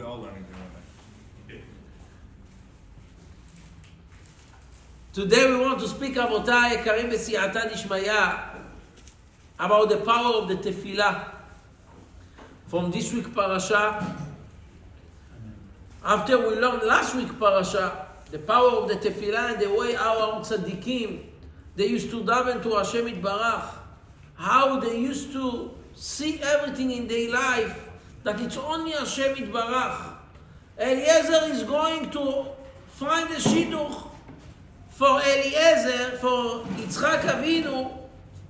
all learning together. Today we want to speak, Rabotai, Karim B'Siyata Dishmaya, about the power of the Tefillah from this week parasha. After we learned last week parasha, the power of the Tefillah and the way our tzaddikim, they used to daven to Hashem Yitbarach, how they used to see everything in their life, that it's only Hashem Yitbarach. Eliezer is going to find a shidduch for Eliezer, for Yitzchak Avinu,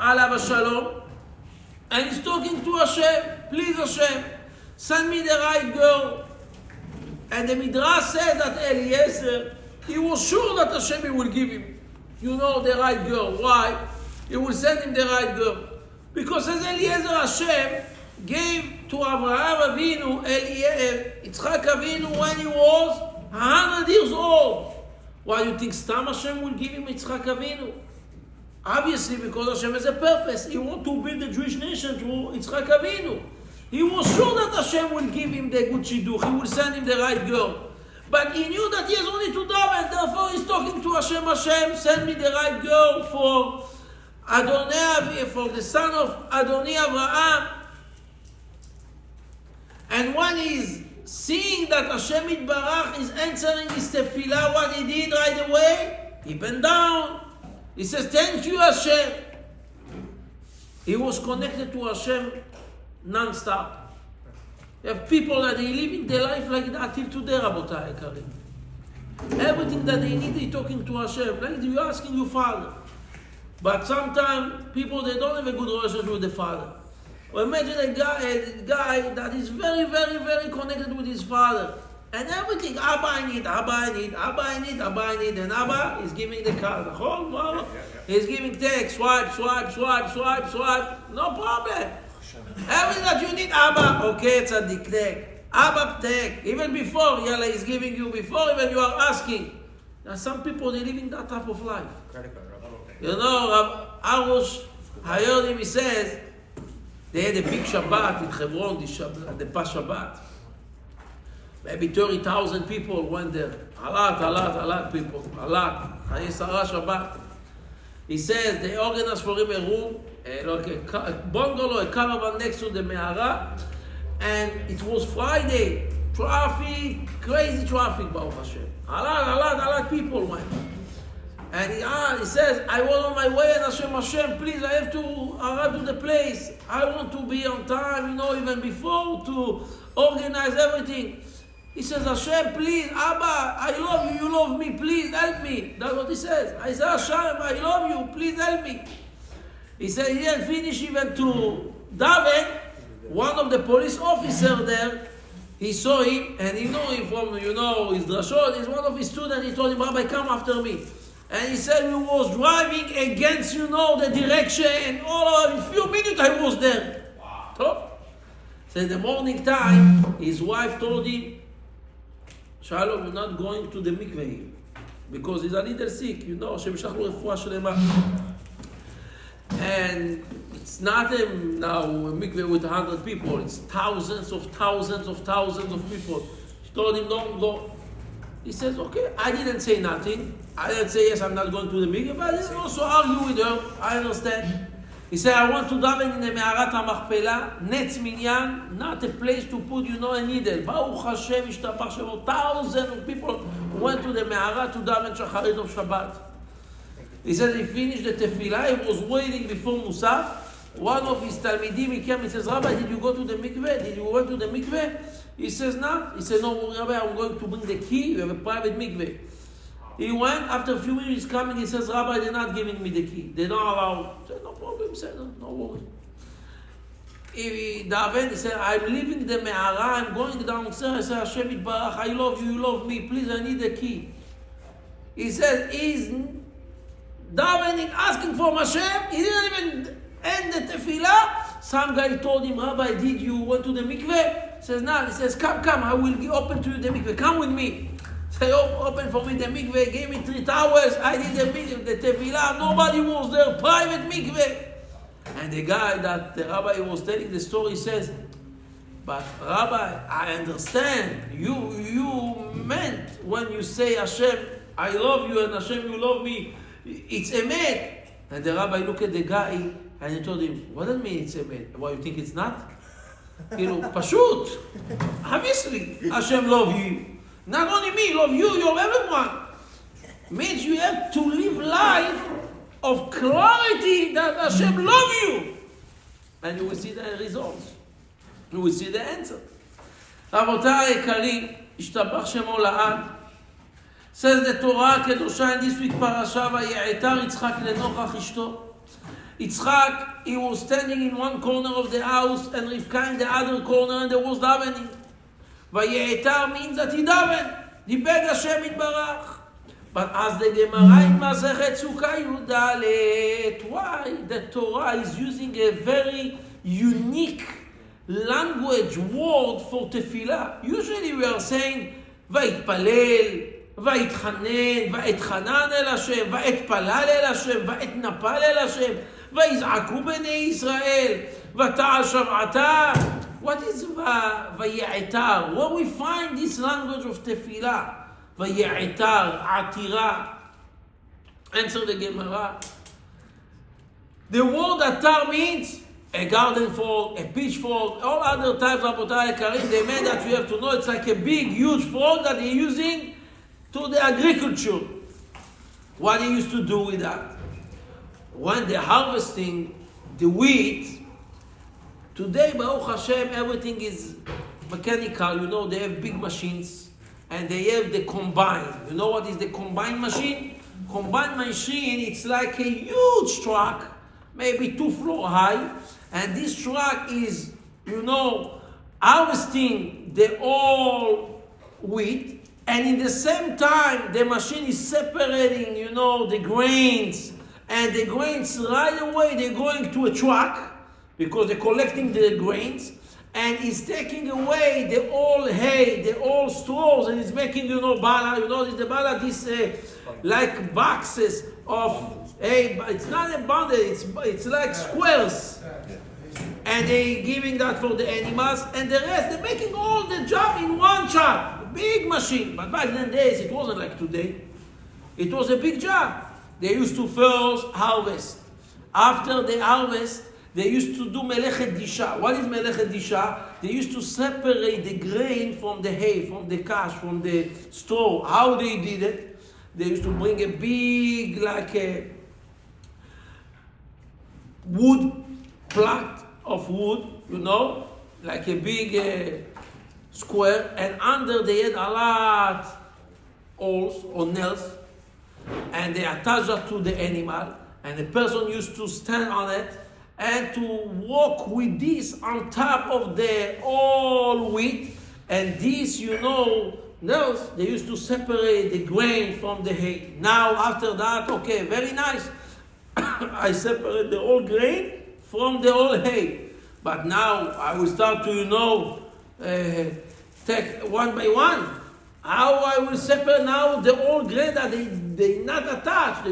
alav shalom, and he's talking to Hashem, please Hashem, send me the right girl. And the Midrash says that Eliezer, he was sure that Hashem will give him, the right girl. Why? He will send him the right girl. Because as Eliezer, Hashem gave to Abraham Avinu, Yitzchak Avinu, when he was 100 years old. Why you think Stam Hashem will give him Yitzchak Avinu? Obviously, because Hashem has a purpose. He wants to build the Jewish nation through Yitzchak Avinu. He was sure that Hashem will give him the good shidduch. He will send him the right girl. But he knew that he has only to daven. Therefore, he's talking to Hashem. Hashem, send me the right girl for Adonai, for the son of Adonai Abraham. And when he's seeing that Hashem Yitbarach is answering his tefillah, what he did right away, he bent down. He says, thank you, Hashem. He was connected to Hashem non-stop. You have people that they living their life like that till today, Rabotai Karim. Everything that they need, they're talking to Hashem. Like you're asking your father. But sometimes people, they don't have a good relationship with the father. Or imagine a guy that is very, very, very connected with his father. And everything, Abba I need, Abba I need, Abba I need, Abba I need. And Abba is giving the card. The whole world is giving text, swipe, swipe, swipe, swipe, swipe. No problem. Everything that you need, Abba, okay, tzaddik, take. Abba, take. Even before, Yalla is giving you, before even you are asking. Now some people, they live in that type of life. Arush, I heard him, he says, they had a big Shabbat in Hebron, the past Shabbat. Maybe 30,000 people went there. A lot people. A lot. Shabbat. He says they organized for him a room, a bungalow, a caravan next to the Me'ara, and it was Friday. Traffic, crazy traffic, Baruch Hashem. A lot people went. And he says, I was on my way, and Hashem, please, I have to arrive to the place. I want to be on time, even before, to organize everything. He says, Hashem, please, Abba, I love you, you love me, please help me. That's what he says. I say, Hashem, I love you, please help me. He said, he didn't finish even to daven. One of the police officers there, he saw him, and he knew him from, his drashot. He's one of his students. He told him, Rabbi, come after me. And he said, he was driving against, the direction, and all of a few minutes I was there. Wow. So in the morning time, his wife told him, Shalom, you're not going to the mikveh because he's a little sick, Hashem shachlu refuah shlema. And it's not now a mikveh with 100 people, it's thousands of people. She told him, don't go. He says, okay, I didn't say nothing. I didn't say, yes, I'm not going to the mikveh, but I didn't also argue with her. I understand. He said, I want to daven in the Me'arat HaMachpelah, Netz Minyan, not a place to put, a needle. Baruch Hashem, Ishtabach Shem, thousands of people went to the Me'arat to daven Shacharit of Shabbat. He said, he finished the Tefillah, he was waiting before Musaf. One of his Talmidim, he came and says, Rabbi, did you go to the mikveh? Did you go to the mikveh? He says, no. He said, no, Rabbi, I'm going to bring the key. You have a private mikveh. He went, after a few minutes coming, he says, Rabbi, they're not giving me the key. They don't allow. He said, no problem. He said, no worry. He said, I'm leaving the Me'ara, I'm going downstairs. I said, Hashem Yitbarach, I love you, you love me, please, I need the key. He says, he's davening, asking for Hashem. He didn't even end the tefillah. Some guy told him, Rabbi, did you went to the mikveh? He says, no. He says, come, I will open to you the mikveh. Come with me. They opened for me the mikveh, gave me 3 towels. I did the tefillah. Nobody was there. Private mikveh. And the guy that the rabbi was telling the story says, But Rabbi, I understand. You meant when you say Hashem, I love you, and Hashem, you love me. It's emet. And the Rabbi looked at the guy and he told him, what does it mean it's emet? Why, you think it's not? Pashut. Obviously, Hashem love you. Not only me, love you, you love everyone. Means you have to live life of clarity that Hashem love you. And you will see the results. You will see the answer. רבותיי היקרים, השתבח שמו לעד. Says the Torah הקדושה in this week parasha, ויעתר יצחק לנוכח אשתו. Yitzchak, he was standing in one corner of the house and Rivka in the other corner, and there was davening. ויעתר means that he davened. דיבג השם יתברך. But as the Gemara in Masechet Sukkah Yudalet, why the Torah is using a very unique language, word for tefillah? Usually we are saying, Vayitpalel, Vayitchanen, Vayitchanan el Hashem, Vayitpalal el Hashem, Vayitnapal el Hashem, Vayiz'aku b'nei Yisrael, Vata'al Shav'ata. What is Vayi'etar? Where we find this language of tefillah? Vayi'etar, Atira. Answer the Gemara. The word atar means a garden fork, a pitchfork, all other types of Rabotay Karim. They meant that you have to know it's like a big, huge fork that they're using to the agriculture. What they used to do with that? When they're harvesting the wheat, today, Baruch Hashem, everything is mechanical. They have big machines. And they have the combine. You know what is the combine machine? Combine machine, it's like a huge truck, maybe 2 floors high. And this truck is, harvesting the all wheat. And in the same time, the machine is separating, the grains. And the grains, right away, they're going to a truck because they're collecting the grains. And he's taking away the old hay, the old straws, and he's making, bala. This the bala, like boxes of hay. But it's not a bundle, it's like squares. And they're giving that for the animals. And the rest, they're making all the job in one job. Big machine. But back then days, it wasn't like today. It was a big job. They used to first harvest. After they harvest, they used to do melechet disha. What is melechet disha? They used to separate the grain from the hay, from the cash, from the straw. How they did it? They used to bring a big, like a wood, plank of wood, like a big square, and under they had a lot holes or nails, and they attached that to the animal, and the person used to stand on it and to walk with this on top of the all wheat. And this, nails, they used to separate the grain from the hay. Now, after that, okay, very nice. I separate the old grain from the old hay. But now, I will start to, take one by one. How I will separate now the old grain that they not attached.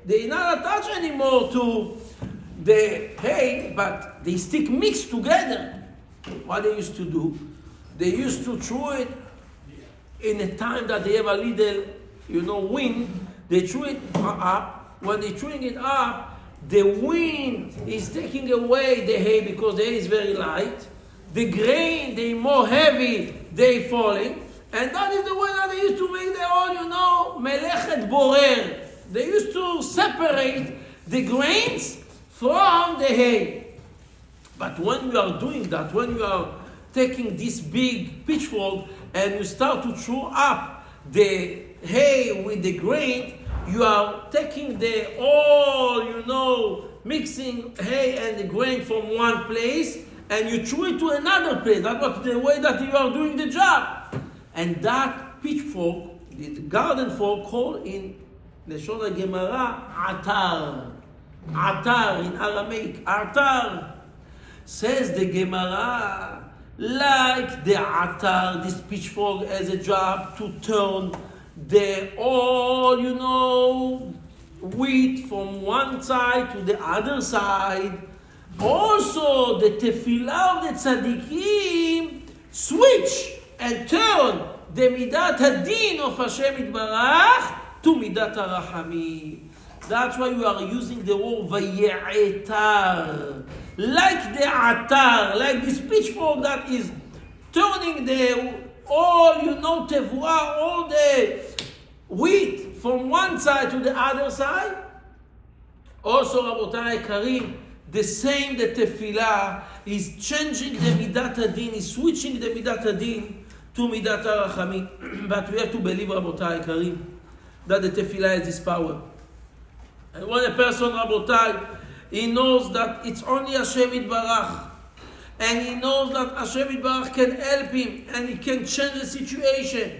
They not attached anymore to the hay, but they stick mixed together. What they used to do? They used to throw it in a time that they have a little, wind. They threw it up. When they're throwing it up, the wind is taking away the hay because the hay is very light. The grain, they more heavy, they falling. And that is the way that they used to make their own, melechet borer. They used to separate the grains from the hay. But when you are doing that, when you are taking this big pitchfork and you start to throw up the hay with the grain, you are taking the all, mixing hay and the grain from one place, and you throw it to another place. That was the way that you are doing the job. And that pitchfork, the garden fork, called in Leshon Gemara, atar. Atar in Aramaic, atar. Says the Gemara, like the atar, this pitchfork has a job to turn the all, wheat from one side to the other side. Also, the tefillah of the tzaddikim switch and turn the midat hadin of Hashem Yitbarach to midat harachamim. That's why we are using the word vaye'etar. Like the atar, like this pitchfork that is turning tevuah, all the wheat from one side to the other side. Also, Rabotai Karim, the tefillah is changing the midat hadin, is switching the midat hadin to midat harachamim. But we have to believe, Rabotai Karim, that the tefillah has this power. And when a person, Rabotai, he knows that it's only Hashem Yitbarach, and he knows that Hashem Yitbarach can help him, and he can change the situation.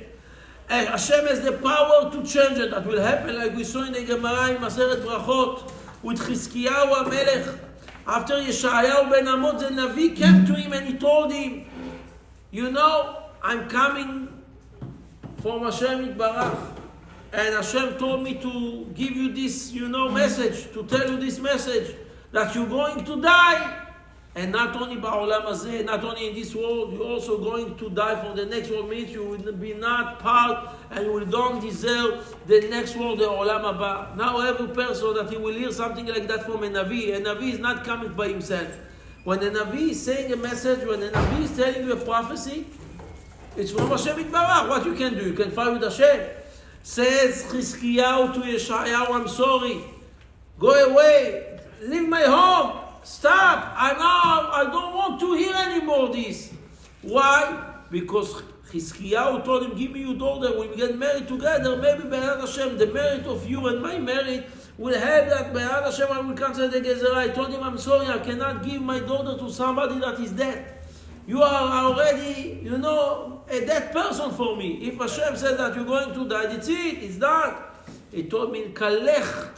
And Hashem has the power to change it. That will happen, like we saw in the Gemara in Maseret Brachot, with Chizkiyahu HaMelech. After Yeshayahu ben Amos, the Navi came to him and he told him, I'm coming from Hashem Yitbarach. And Hashem told me to give you this, message, to tell you this message, that you're going to die. And not only ba'olam hazeh, not only in this world, you're also going to die from the next world. Means you will be not part, and you don't deserve the next world, the olam haba. Now every person that he will hear something like that from a Navi is not coming by himself. When a Navi is saying a message, when a Navi is telling you a prophecy, it's from Hashem Yitbarach. What you can do? You can fight with Hashem. Says Chizkiyahu to Yeshayahu, I'm sorry. Go away. Leave my home. Stop. I don't want to hear anymore this. Why? Because Chizkiyahu told him, give me your daughter. We'll get married together. Maybe Be'ad Hashem, the merit of you and my merit will have that Be'ad Hashem, I will cancel the Gezerah. I told him, I'm sorry, I cannot give my daughter to somebody that is dead. You are already, a dead person for me. If Hashem said that you're going to die, that's it, it's done. He told me, Kalech,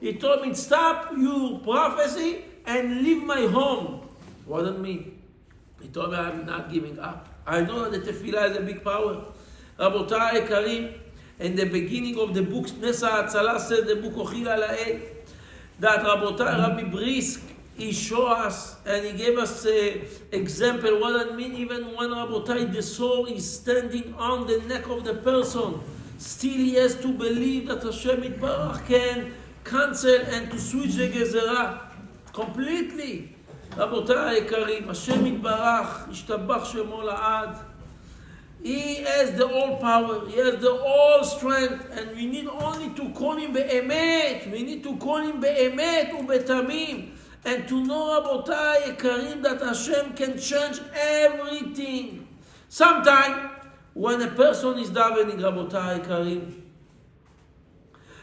he told me, stop your prophecy and leave my home. What does it mean? He told me, I'm not giving up. I know that the tefillah has a big power. Rabotai Karim, in the beginning of the book, Nesa Hatzalah said, the book Ochila La'ed, that Rabotai, Rabbi Brisk, he showed us and he gave us an example what it means even when Rabotai, the soul is standing on the neck of the person. Still he has to believe that Hashem Yitbarach can cancel and to switch the Gezerah completely. Rabotai Karim, Hashem Yitbarach, Ishtabach Shemo La'ad. He has the all power, he has the all strength, and we need only to call him Be'emet. We need to call him Be'emet u'Betamim. And to know, Rabotai Karim, that Hashem can change everything. Sometimes, when a person is davening, Rabotai Karim,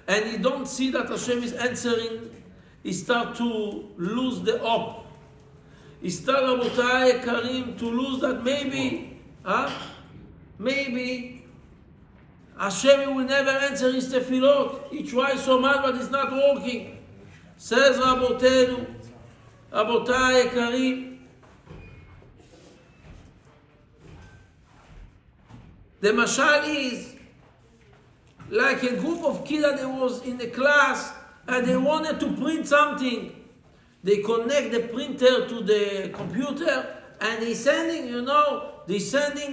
and he don't see that Hashem is answering, he start to lose the hope. He start, Rabotai Karim, to lose that maybe Hashem will never answer his tefillot. He tries so much, but it's not working. Says Rabotai Karim, the mashal is like a group of kids that was in the class and they wanted to print something. They connect the printer to the computer and they sending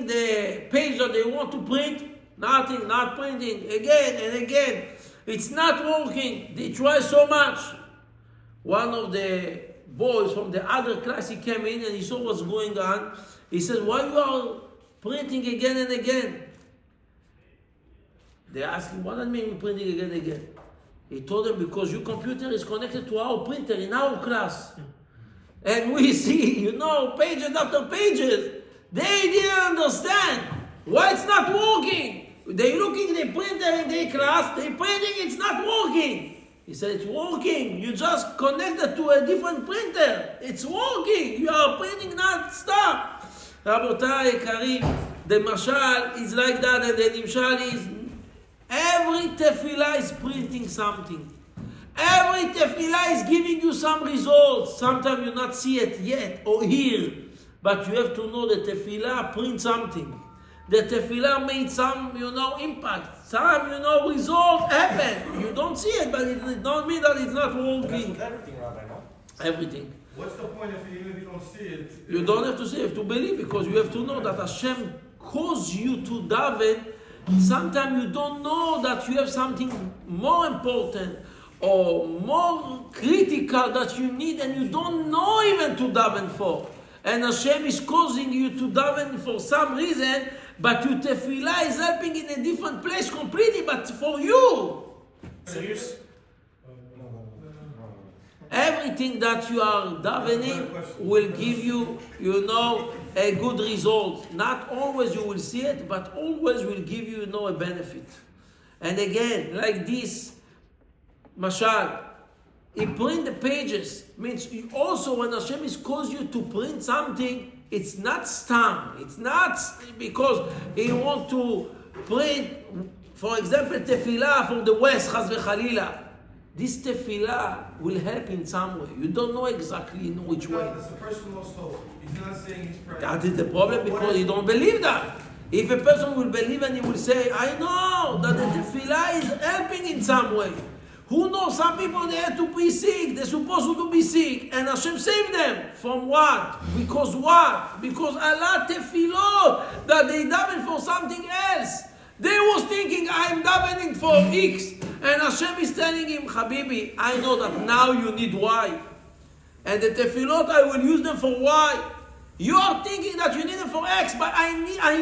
the page that they want to print. Nothing, not printing, again and again. It's not working. They try so much. One of the boys from the other class, he came in and he saw what's going on. He said, why you are printing again and again? They asked him, what does it mean we're printing again and again? He told them, because your computer is connected to our printer in our class. And we see, pages after pages. They didn't understand why it's not working. They looking at the printer in their class, they printing, it's not working. He said, it's working. You just connected to a different printer. It's working. You are printing non-stop. Rabotai Karim, the mashal is like that, and the nimshal is every tefillah is printing something. Every tefillah is giving you some results. Sometimes you not see it yet or hear, but you have to know that tefillah print something. The tefillah made some, impact. Some, result happen. You don't see it, but it don't mean that it's not working. That's with everything, Rabbi, no? Everything. What's the point even if you don't see it? You don't have to see, you have to believe, because you have to know that Hashem calls you to daven. Sometimes you don't know that you have something more important or more critical that you need, and you don't know even to daven for. And Hashem is causing you to daven for some reason, but your tefillah is helping in a different place completely, but for you. Serious? Everything that you are davening will give you, a good result. Not always you will see it, but always will give you, a benefit. And again, like this, Mashal, he print the pages. Means also when Hashem is calls you to print something, it's not stam. It's not because he want to print, for example, tefillah from the West, chas v'chalila. This tefillah will help in some way. You don't know exactly in which way. That's the person lost hope. He's not saying he's praying. That is the problem, because you don't believe that. If a person will believe and he will say, I know that the tefillah is helping in some way. Who knows? Some people, they have to be sick. They're supposed to be sick. And Hashem saved them. From what? Because what? Because Allah tefillot that they daven for something else. They was thinking, I'm davening for X. And Hashem is telling him, Habibi, I know that now you need Y. And the tefillot, I will use them for Y. You are thinking that you need them for X, but I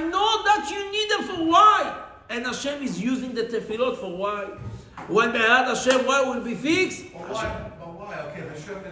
know that you need them for Y. And Hashem is using the tefillot for Y. When Be'ad Hashem, Y will be fixed. But why? Okay, Hashem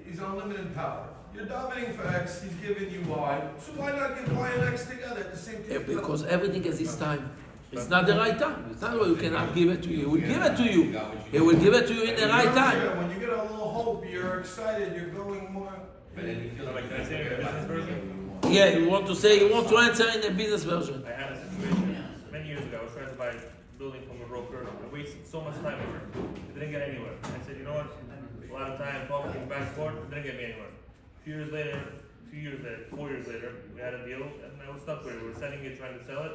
he's unlimited power. You're davening for X, he's giving you Y. So why not give Y and X together at the same time? Yeah, because everything has its time. It's not the right time. It's not where you cannot give it to you. He will give it to you. He will give it to you in the right time. When you get a little hope, you're excited, you're going more. But then you feel like, can I say it in a business version? Yeah, you want to answer in the business version. I had a situation many years ago. I was trying to buy a building from a broker. I wasted so much time over it. It didn't get anywhere. I said, you know what? A lot of time talking back and forth. It didn't get me anywhere. A few years later, 4 years later, we had a deal, and I was stuck with it. We were selling it, trying to sell it.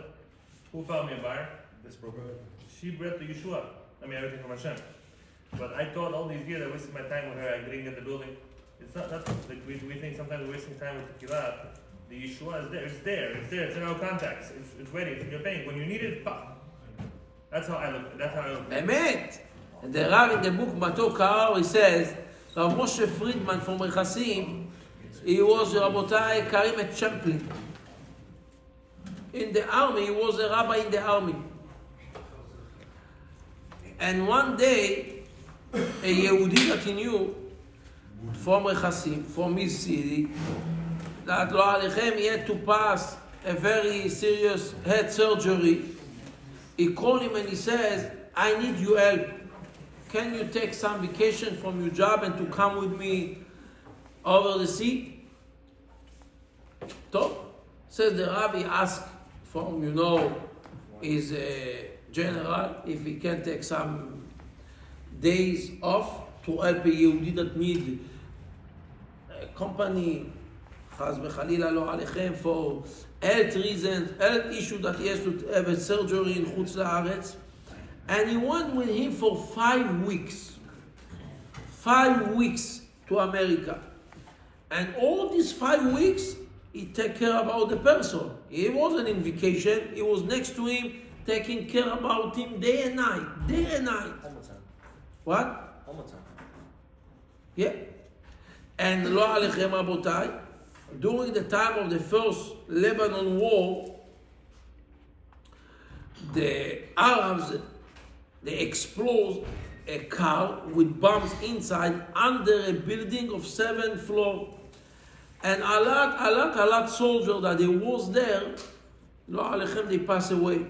Who found me a buyer? This broker. She brought the Yeshua. I mean, everything from Hashem. But I thought all these years I wasted my time with her. I didn't get the building. It's not like we think sometimes we're wasting time with Tefillah. The Yeshua is there. It's there. It's in our contacts. It's ready. It's in your bank. When you need it, pop. That's how I look. Amen. And the Rav in the book Matok Ka'ar, he says, Rav Moshe Friedman from Rechasim, he was Rabotai Karim at Champlin. In the army, he was a rabbi in the army. And one day, a Yehudi that he knew from Rechasim, from his city, that Lo Alechem, he had to pass a very serious head surgery. He called him and he says, I need your help. Can you take some vacation from your job and to come with me over the sea? So, says the rabbi, asked from, his general, if he can take some days off to help a Yehudi that need a company, chas v'chalila lo alechem, for health reasons, health issue that he has to have a surgery in Chutz La'aretz. And he went with him for 5 weeks. 5 weeks to America. And all these 5 weeks, he take care about the person. He wasn't in vacation. He was next to him, taking care about him day and night. Day and night. What? Yeah. And Lo Alechem Rabotai, during the time of the first Lebanon war, the Arabs, they explode a car with bombs inside under a building of 7 floors. And a lot soldiers that they was there, Lo Alechem, they pass away.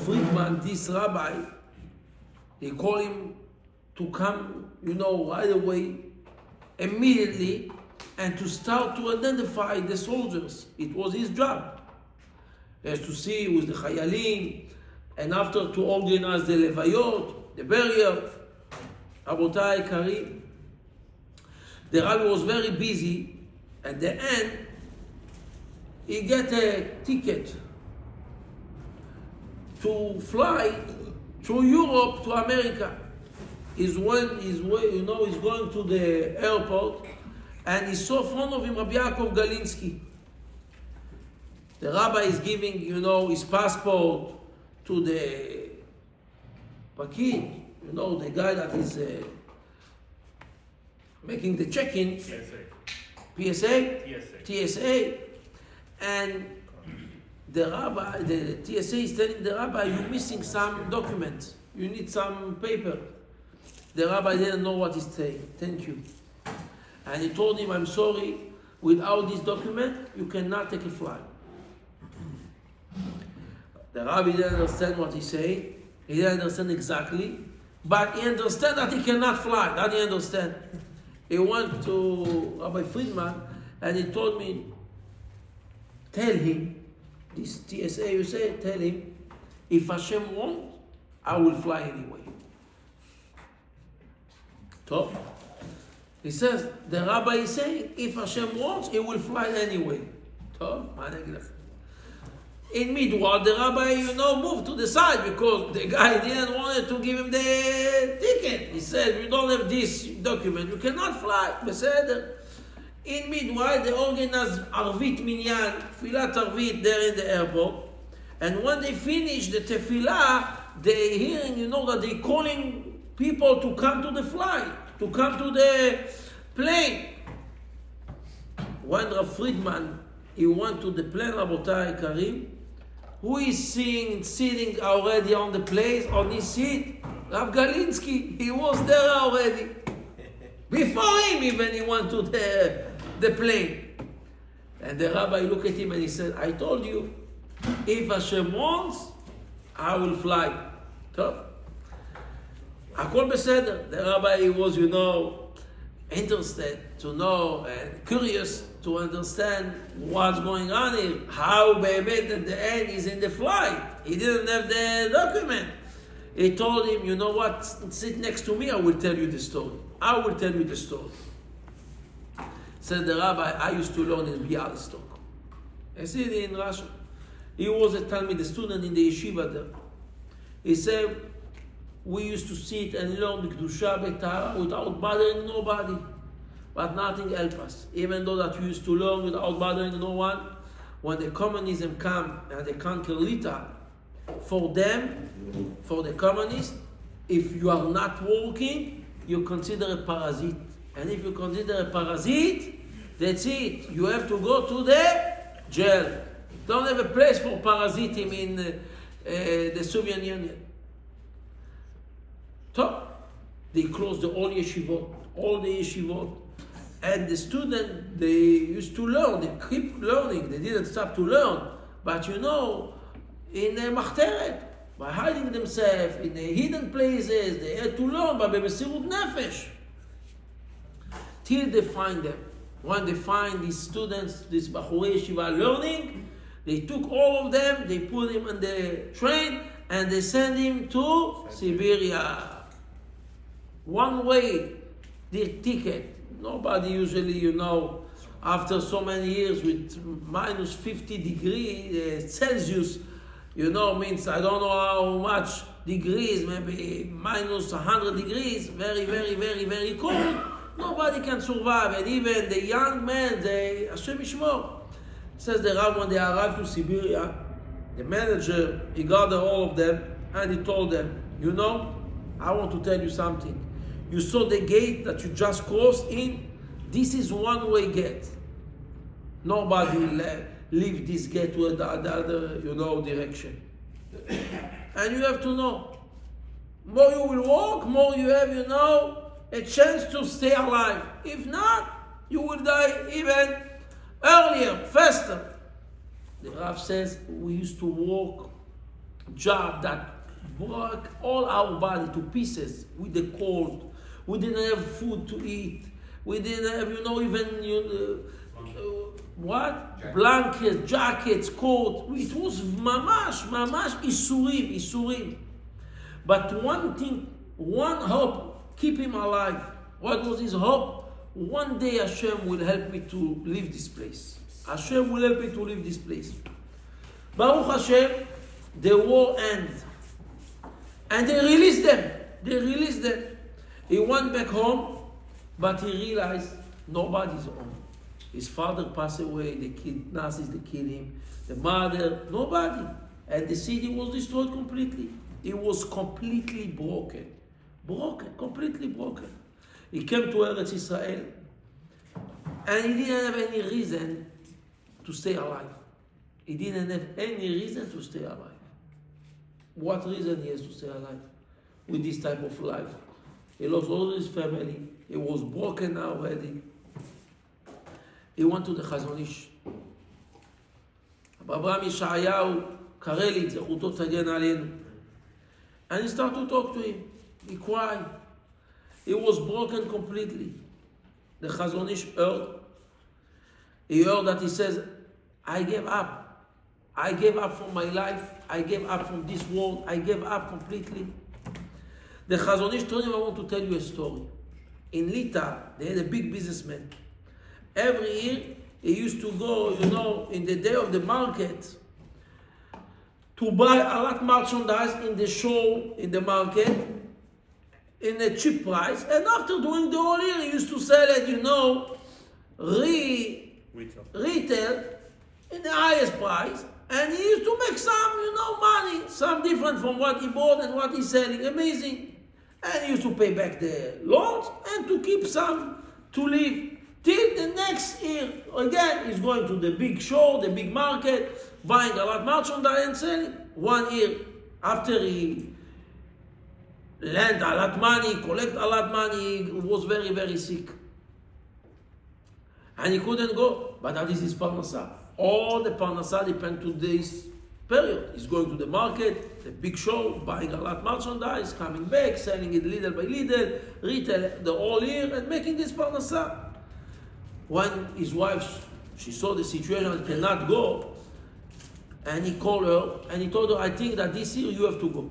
Friedman, this rabbi, they call him to come, right away, immediately, and to start to identify the soldiers. It was his job. He has to see with the chayalim, and after to organize the levayot, the burial. Rabotai Karim. The rabbi was very busy. At the end, he get a ticket to fly to Europe, to America. he's going to the airport, and he saw in front of him Rabbi Yaakov Galinsky. The rabbi is giving, his passport to the Pakid, the guy that is making the check-in. TSA. And the TSA is telling the rabbi, you're missing some documents. You need some paper. The rabbi didn't know what he's saying. Thank you. And he told him, I'm sorry, without this document, you cannot take a flight. The rabbi didn't understand what he's saying. He didn't understand exactly. But he understood that he cannot fly. That he understand. He went to Rabbi Friedman and he told me, tell him, this TSA you say, tell him, if Hashem won't, I will fly anyway. So, he says, the rabbi is saying, if Hashem wants, he will fly anyway. So, in meanwhile, the rabbi, moved to the side because the guy didn't want to give him the ticket. He said, you don't have this document, you cannot fly. Beseder. In meanwhile, they organized Arvit Minyan, Tefillat Arvit there in the airport. And when they finish the Tefillah, they hearing, that they calling people to come to the flight, to come to the plane. When Rav Friedman, he went to the plane, Rabotai Karim, who is sitting already on the place, on his seat? Rav Galinsky. He was there already. Before him even, he went to the plane. And the rabbi looked at him and he said, I told you, if Hashem wants, I will fly. So, Akol Beseder. The rabbi was, interested to know and curious to understand what's going on here. How Be'emet at the end is in the flight. He didn't have the document. He told him, you know what, sit next to me, I will tell you the story. I will tell you the story. Said the rabbi, I used to learn in Bialystok. I said in Russia. He was a Talmud, a student in the yeshiva there. He said, we used to sit and learn the Kedusha B'Tahara without bothering nobody. But nothing helped us. Even though that we used to learn without bothering no one, when the communism come and they conquer Lita, for them, for the communists, if you are not working, you consider a parasite. And if you consider a parasite, that's it. You have to go to the jail. Don't have a place for parasitism in the Soviet Union. So, they closed the all the yeshivot. And the students, they used to learn, they keep learning, they didn't stop to learn. But in a machteret, by hiding themselves in the hidden places, they had to learn by b'mesirut nefesh. Till they find them. When they find these students, these Bachurei Yeshiva learning, they took all of them, they put him on the train, and they sent him to Siberia. One way, their ticket. Nobody usually, after so many years with minus 50 degrees Celsius, means I don't know how much degrees, maybe minus 100 degrees, very, very, very, very cold. Nobody can survive, and even the young men, Hashem Yishmor. Says the Rav, when they arrived to Siberia, the manager, he gathered all of them, and he told them, I want to tell you something. You saw the gate that you just crossed in? This is one-way gate. Nobody will leave this gate to the other, direction. And you have to know, more you will walk, more you have, a chance to stay alive. If not, you will die even earlier, faster. The Rav says, we used to walk job that broke all our body to pieces with the cold. We didn't have food to eat. We didn't have, even blankets, jackets, coat. It was mamash isurim. But one thing, one hope, keep him alive. What was his hope? One day Hashem will help me to leave this place. Hashem will help me to leave this place. Baruch Hashem, the war ends. And they released them. He went back home, but he realized nobody's home. His father passed away, the kid, Nazis, they killed him. The mother, nobody. And the city was destroyed completely. It was completely broken. Broken, completely broken. He came to Eretz Israel, and he didn't have any reason to stay alive. He didn't have any reason to stay alive. What reason he has to stay alive with this type of life? He lost all his family. He was broken already. He went to the Chazon Ish. Abraham Yeshayahu, קרא לי, זכותו תגן עלינו. And he started to talk to him. He cried. He was broken completely. The Chazon Ish heard. He heard that he says, I gave up. I gave up from my life. I gave up from this world. I gave up completely. The Chazon Ish told him, I want to tell you a story. In Lita, they had a big businessman. Every year, he used to go, in the day of the market, to buy a lot of merchandise in the show, in the market, in a cheap price. And after doing the whole year, he used to sell it, retail, in the highest price. And he used to make some, money, some different from what he bought and what he's selling. Amazing. And he used to pay back the loans and to keep some to live. Till the next year, again, he's going to the big show, the big market, buying a lot of merchandise and selling. 1 year after he lent a lot of money, collect a lot of money, he was very, very sick. And he couldn't go, but that is his parnasah. All the parnasah depend to this period. He's going to the market, the big show, buying a lot of merchandise, coming back, selling it little by little, retail the whole year, and making this parnasah. When his wife, she saw the situation and cannot go, and he called her and he told her, I think that this year you have to go.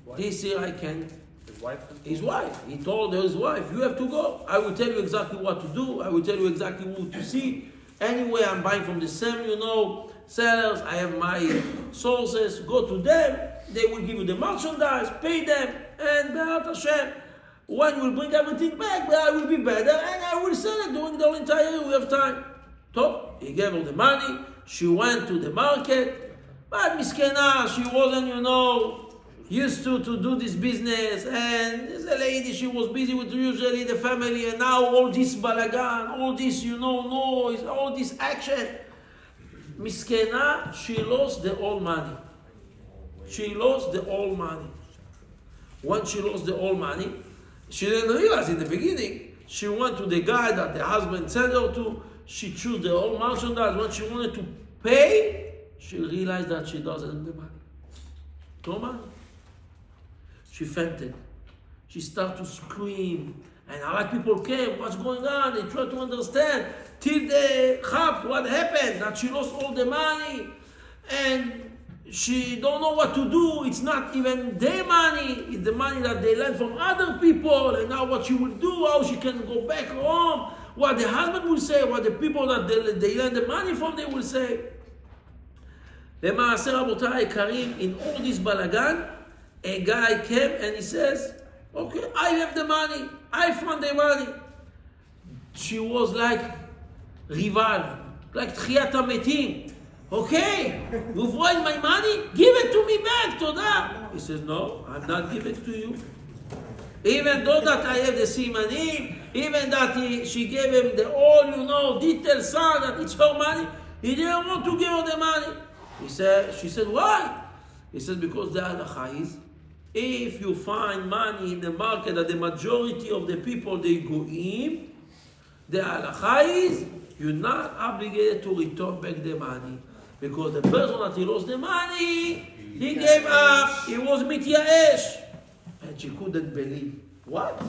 What? This year I can't. His wife? His wife. He told his wife, you have to go. I will tell you exactly what to do. I will tell you exactly who to see. Anyway, I'm buying from the same, sellers. I have my sources. Go to them. They will give you the merchandise, pay them, and Be'at Hashem. When you will bring everything back, I will be better, and I will sell it during the whole entire year. We have time. So, he gave her the money. She went to the market. But Miskena, she wasn't, used to do this business. And as a lady, she was busy with usually the family. And now all this balagan, all this, noise, all this action. Miskena, she lost the whole money. She lost the whole money. When she lost the whole money, she didn't realize in the beginning. She went to the guy that the husband sent her to. She chose the whole merchandise. When she wanted to pay, she realized that she doesn't have the money. No money. She fainted. She started to scream. And a lot of people came. What's going on? They tried to understand. Till the chap, what happened? That she lost all the money. And she don't know what to do. It's not even their money. It's the money that they lent from other people. And now what she will do, how she can go back home. What the husband will say, what the people that they lend the money from, they will say. למעשה רבותיי היקרים, in all this balagan, a guy came and he says, okay, I have the money. I found the money. She was like rival, like תחיית המתים. Okay, you've won my money? Give it to me back, תודה. He says, no, I'm not giving it to you. Even though that I have the simanim, even that she gave him the all, detailed sign that it's her money, he didn't want to give her the money. She said, why? He said, because the halacha is, if you find money in the market that the majority of the people, they go in, the halacha is, you're not obligated to return back the money. Because the person that he lost the money, he gave up, he was mityaesh. And she couldn't believe. What?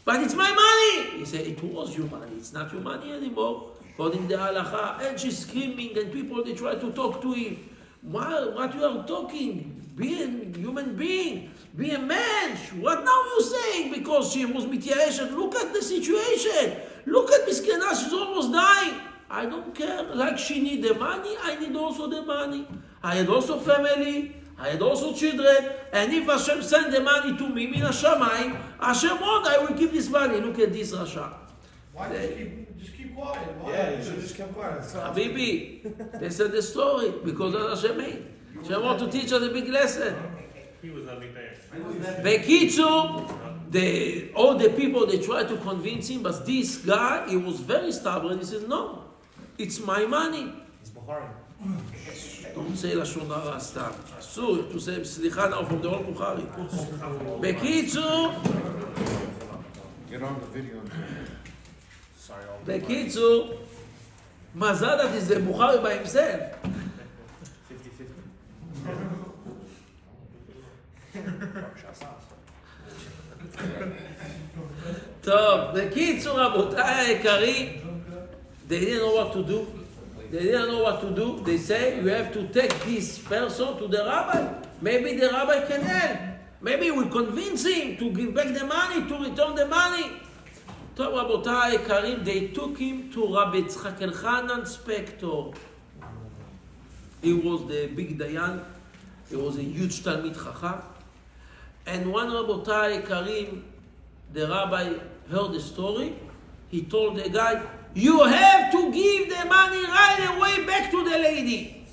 But it's my money! He said, it was your money, it's not your money anymore. According to the halacha. And she's screaming, and people, they try to talk to him. What you are talking? Be a human being. Be a man. What now you saying? Because she was mityaesh. Look at the situation. Look at Miskena, she's almost dying. I don't care. Like she need the money, I need also the money. I had also family. I had also children, and if Hashem send the money to me, min hashamayim, Hashem won't, I will keep this money. Look at this Rasha. Why just keep quiet? Why? Yeah, you should just keep quiet. Habibi, they said the story because of Hashem made. Hashem want to teach us a big lesson. He was not big there. Bekitzu, all the people, they tried to convince him, but this guy, he was very stubborn. He said, no, it's my money. He's Bukhari. Don't say לשון הרע סתם. אסור to say סליחה now from the whole Bukhari. בקיצור, Get on the video. Sorry, all the בקיצור, מזל that is the Bukhari by himself. 50-50. טוב, בקיצור רבותיי היקרים, they didn't know what to do. They didn't know what to do. They say, you have to take this person to the rabbi. Maybe the rabbi can help. Maybe we convince him to give back the money, to return the money. טוב רבותיי היקרים, they took him to Rabbi Tzchak Elchanan Spector. He was the big dayan. He was a huge Talmid Chacham. And one רבותיי היקרים, the rabbi heard the story. He told the guy, you have to give the money right away back to the lady.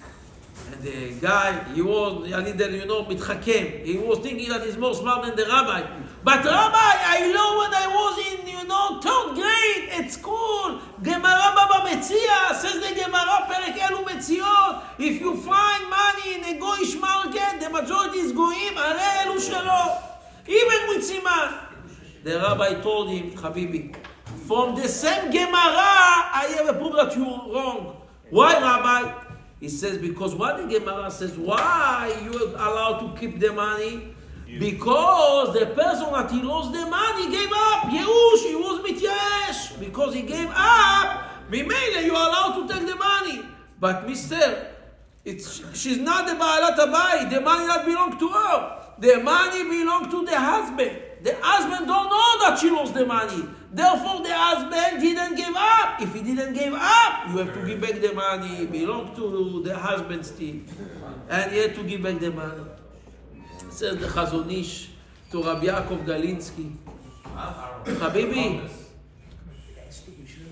And the guy, he was, mitchakem. He was thinking that he's more smart than the rabbi. But rabbi, I know when I was in, third grade at school, Gemara Baba Metzia, says the Gemara, Perek Elu Metziot, if you find money in a goyish market, the majority is goyim, Are Elu Shelo. Even with Siman. The rabbi told him, Habibi, from the same Gemara, I have a proof that you're wrong. Why, Rabbi? He says, because what the Gemara says, why you are allowed to keep the money? Because the person that he lost the money gave up. Yehush, he was mityash. Because he gave up, Mimele, you are allowed to take the money. But mister, she's not the Ba'alat Habayit. The money that belongs to her. The money belongs to the husband. The husband don't know that she lost the money. Therefore, the husband didn't give up. If he didn't give up, you have to give back the money. It belongs to the husband still. And he had to give back the money. Says the Chazon Ish to Rabbi Yaakov Galinsky. Habibi,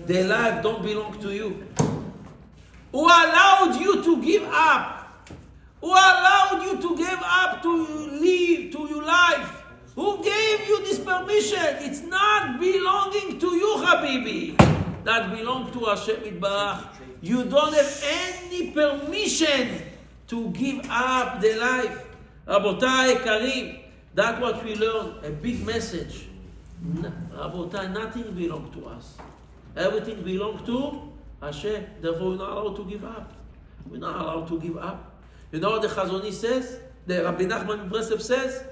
the life don't belong to you. Who allowed you to give up? Who allowed you to give up to live, to your life? Who gave you this permission? It's not belonging to you, Habibi. That belongs to Hashem Yitbarach. You don't have any permission to give up the life. Rabotai Karim, that's what we learn. A big message. Rabotai, nothing belongs to us. Everything belongs to Hashem. Therefore, we're not allowed to give up. We're not allowed to give up. You know what the Chazon Ish says? The Rabbi Nachman Breslev says?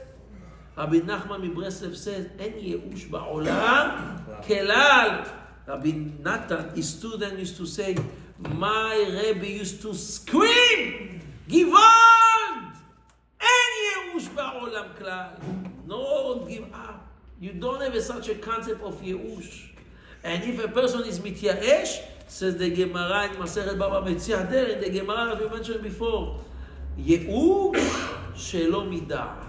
Rabbi Nachman Breslev says, אין ייאוש בעולם כלל. Rabbi Yonatan, his student, used to say, my Rebbe used to scream, Givald! אין ייאוש בעולם כלל. Don't give up. You don't have such a concept of ייאוש. And if a person is mityaesh, says the Gemara in Maseret Baba Metzia, there in the Gemara that we mentioned before, ייאוש שלא מדעת.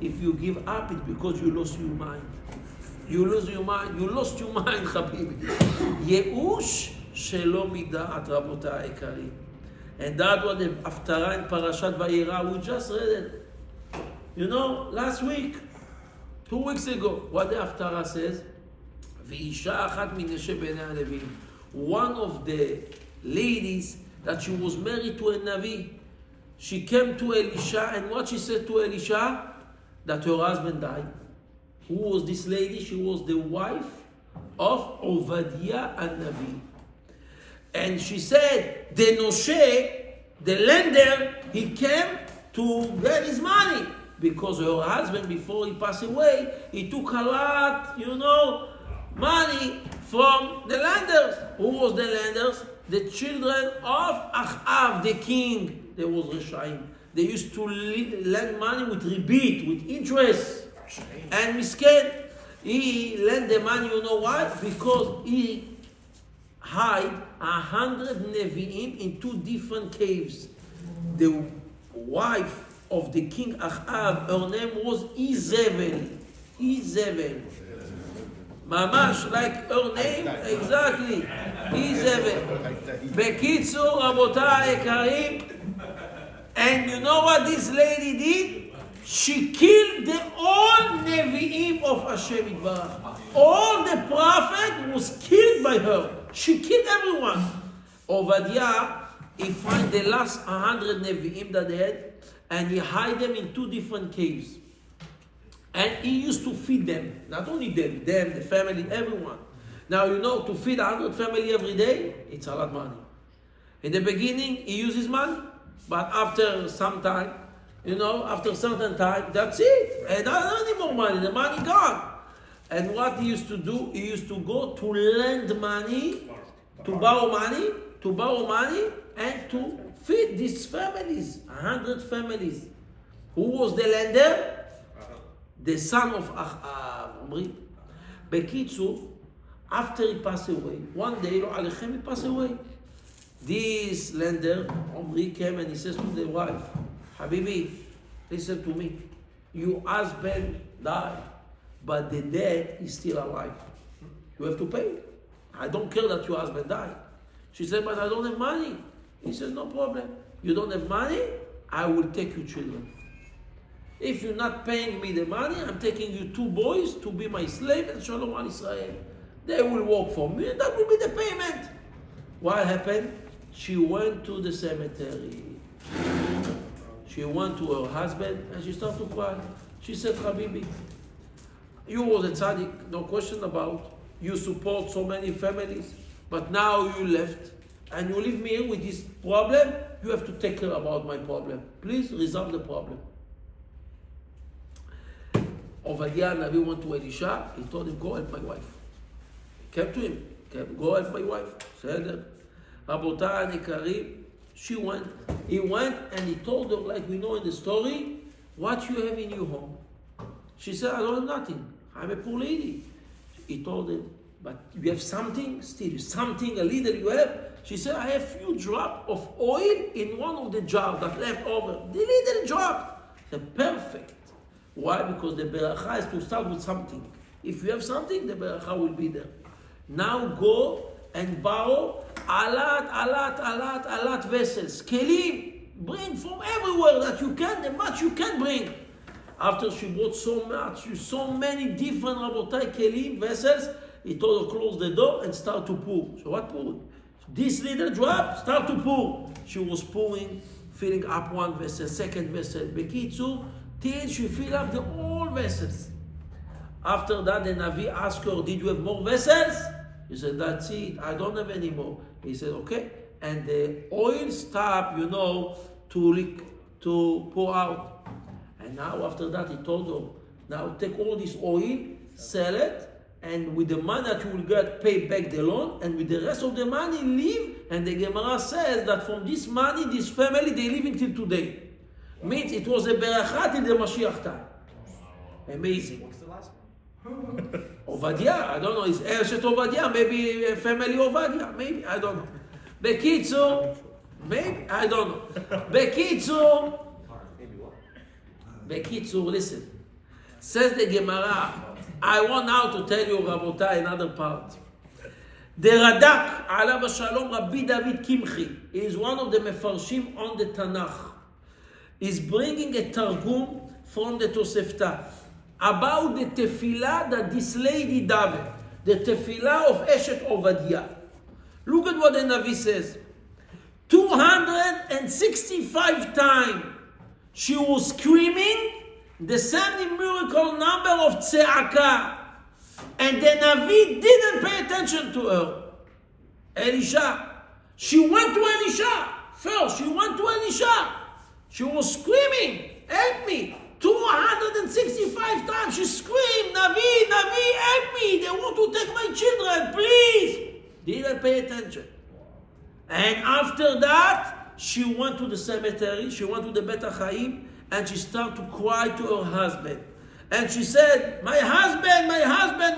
If you give up, it's because you lost your mind. You lose your mind. You lost your mind, Habibi. Ye'ush shelo mida'at rabotay ikarim. And that was the Haftarah in Parashat Vayera. We just read it. You know, last week, 2 weeks ago, what the Haftarah says, V'isha achat mineshe bnei hanevim. One of the ladies that she was married to a Navi, she came to Elisha, and what she said to Elisha? That her husband died. Who was this lady? She was the wife of Ovadiah Navi. And she said, the Noshe, the lender, he came to get his money. Because her husband, before he passed away, he took a lot, money from the lenders. Who was the lenders? The children of Achav, the king. There was Reshaim. They used to lend money with rebate, with interest. And Misken, he lent the money, you know why? Because he hid 100 Nevi'im in 2 different caves. The wife of the king Achav, her name was Izebel. Izebel. Mamash, like her name, exactly. Izebel. Bekitzur, Rabotai Ekarim. And you know what this lady did? She killed the all Nevi'im of Hashem Yitbarach. All the prophet was killed by her. She killed everyone. Obadiah, he find the last 100 Nevi'im that they had, and he hide them in 2 different caves. And he used to feed them. Not only them, the family, everyone. Now, you know, to feed 100 family every day, it's a lot of money. In the beginning, he uses money. But after some time, after certain time, that's it. And not any more money. The money gone. And what he used to do, he used to go to lend money, to borrow money, and to feed these families, 100 families. Who was the lender? The son of Omri. Bekitzu, after he passed away, one day, he passed away. This lender, Omri, came and he says to the wife, Habibi, listen to me. Your husband died, but the dead is still alive. You have to pay. I don't care that your husband died. She said, but I don't have money. He said, no problem. You don't have money? I will take your children. If you're not paying me the money, I'm taking you 2 boys to be my slave and Shalom al Israel. They will work for me and that will be the payment. What happened? She went to the cemetery. She went to her husband and she started to cry. She said, Habibi, you was a tzaddik, no question about. You support so many families, but now you left and you leave me here with this problem. You have to take care about my problem. Please resolve the problem. Obadiah Navi went to Elisha. He told him, go help my wife. He came to him. Go help my wife. Said, Rabotai Nekarim. She went. He went and he told her, like we know in the story, what you have in your home. She said, I don't have nothing. I'm a poor lady. He told him, but you have something? Still something, a little you have? She said, I have few drops of oil in one of the jars that left over. The little drop. He said, perfect. Why? Because the beracha is to start with something. If you have something, the beracha will be there. Now go and borrow a lot vessels. Kelim, bring from everywhere that you can, the much you can bring. After she brought so many different Rabotai Kelim vessels, he told her close the door and start to pour. So what pour? This little drop, start to pour. She was pouring, filling up one vessel, second vessel, Bekitzu, till she filled up the whole vessels. After that, the Navi asked her, did you have more vessels? He said, that's it, I don't have any more. He said, okay. And the oil stopped, to pour out. And now after that, he told her, now take all this oil, sell it, and with the money that you will get, pay back the loan, and with the rest of the money, leave. And the Gemara says that from this money, this family, they live until today. Means it was a berachat in the Mashiach time. Amazing. What's the last one? Obadiah, I don't know. It's Eshet Obadiah, maybe a family Obadiah, maybe, I don't know. Bekitzu, maybe, I don't know. Bekitzu, listen. Says the Gemara, I want now to tell you, Rabotai, another part. The Radak, Alav Shalom, Rabbi David Kimchi, is one of the Mefarshim on the Tanakh. Is bringing a Targum from the Tosefta about the Tefillah that this lady davened, the Tefillah of Eshet Obadiah. Look at what the Navi says. 265 times she was screaming the same miracle number of Tze'aka. And the Navi didn't pay attention to her. Elisha. She went to Elisha. First, she went to Elisha. She was screaming, help me. 265 times she screamed, Navi, help me. They want to take my children, please. Didn't pay attention. And after that, she went to the cemetery, she went to the Bet HaChaim, and she started to cry to her husband. And she said, my husband,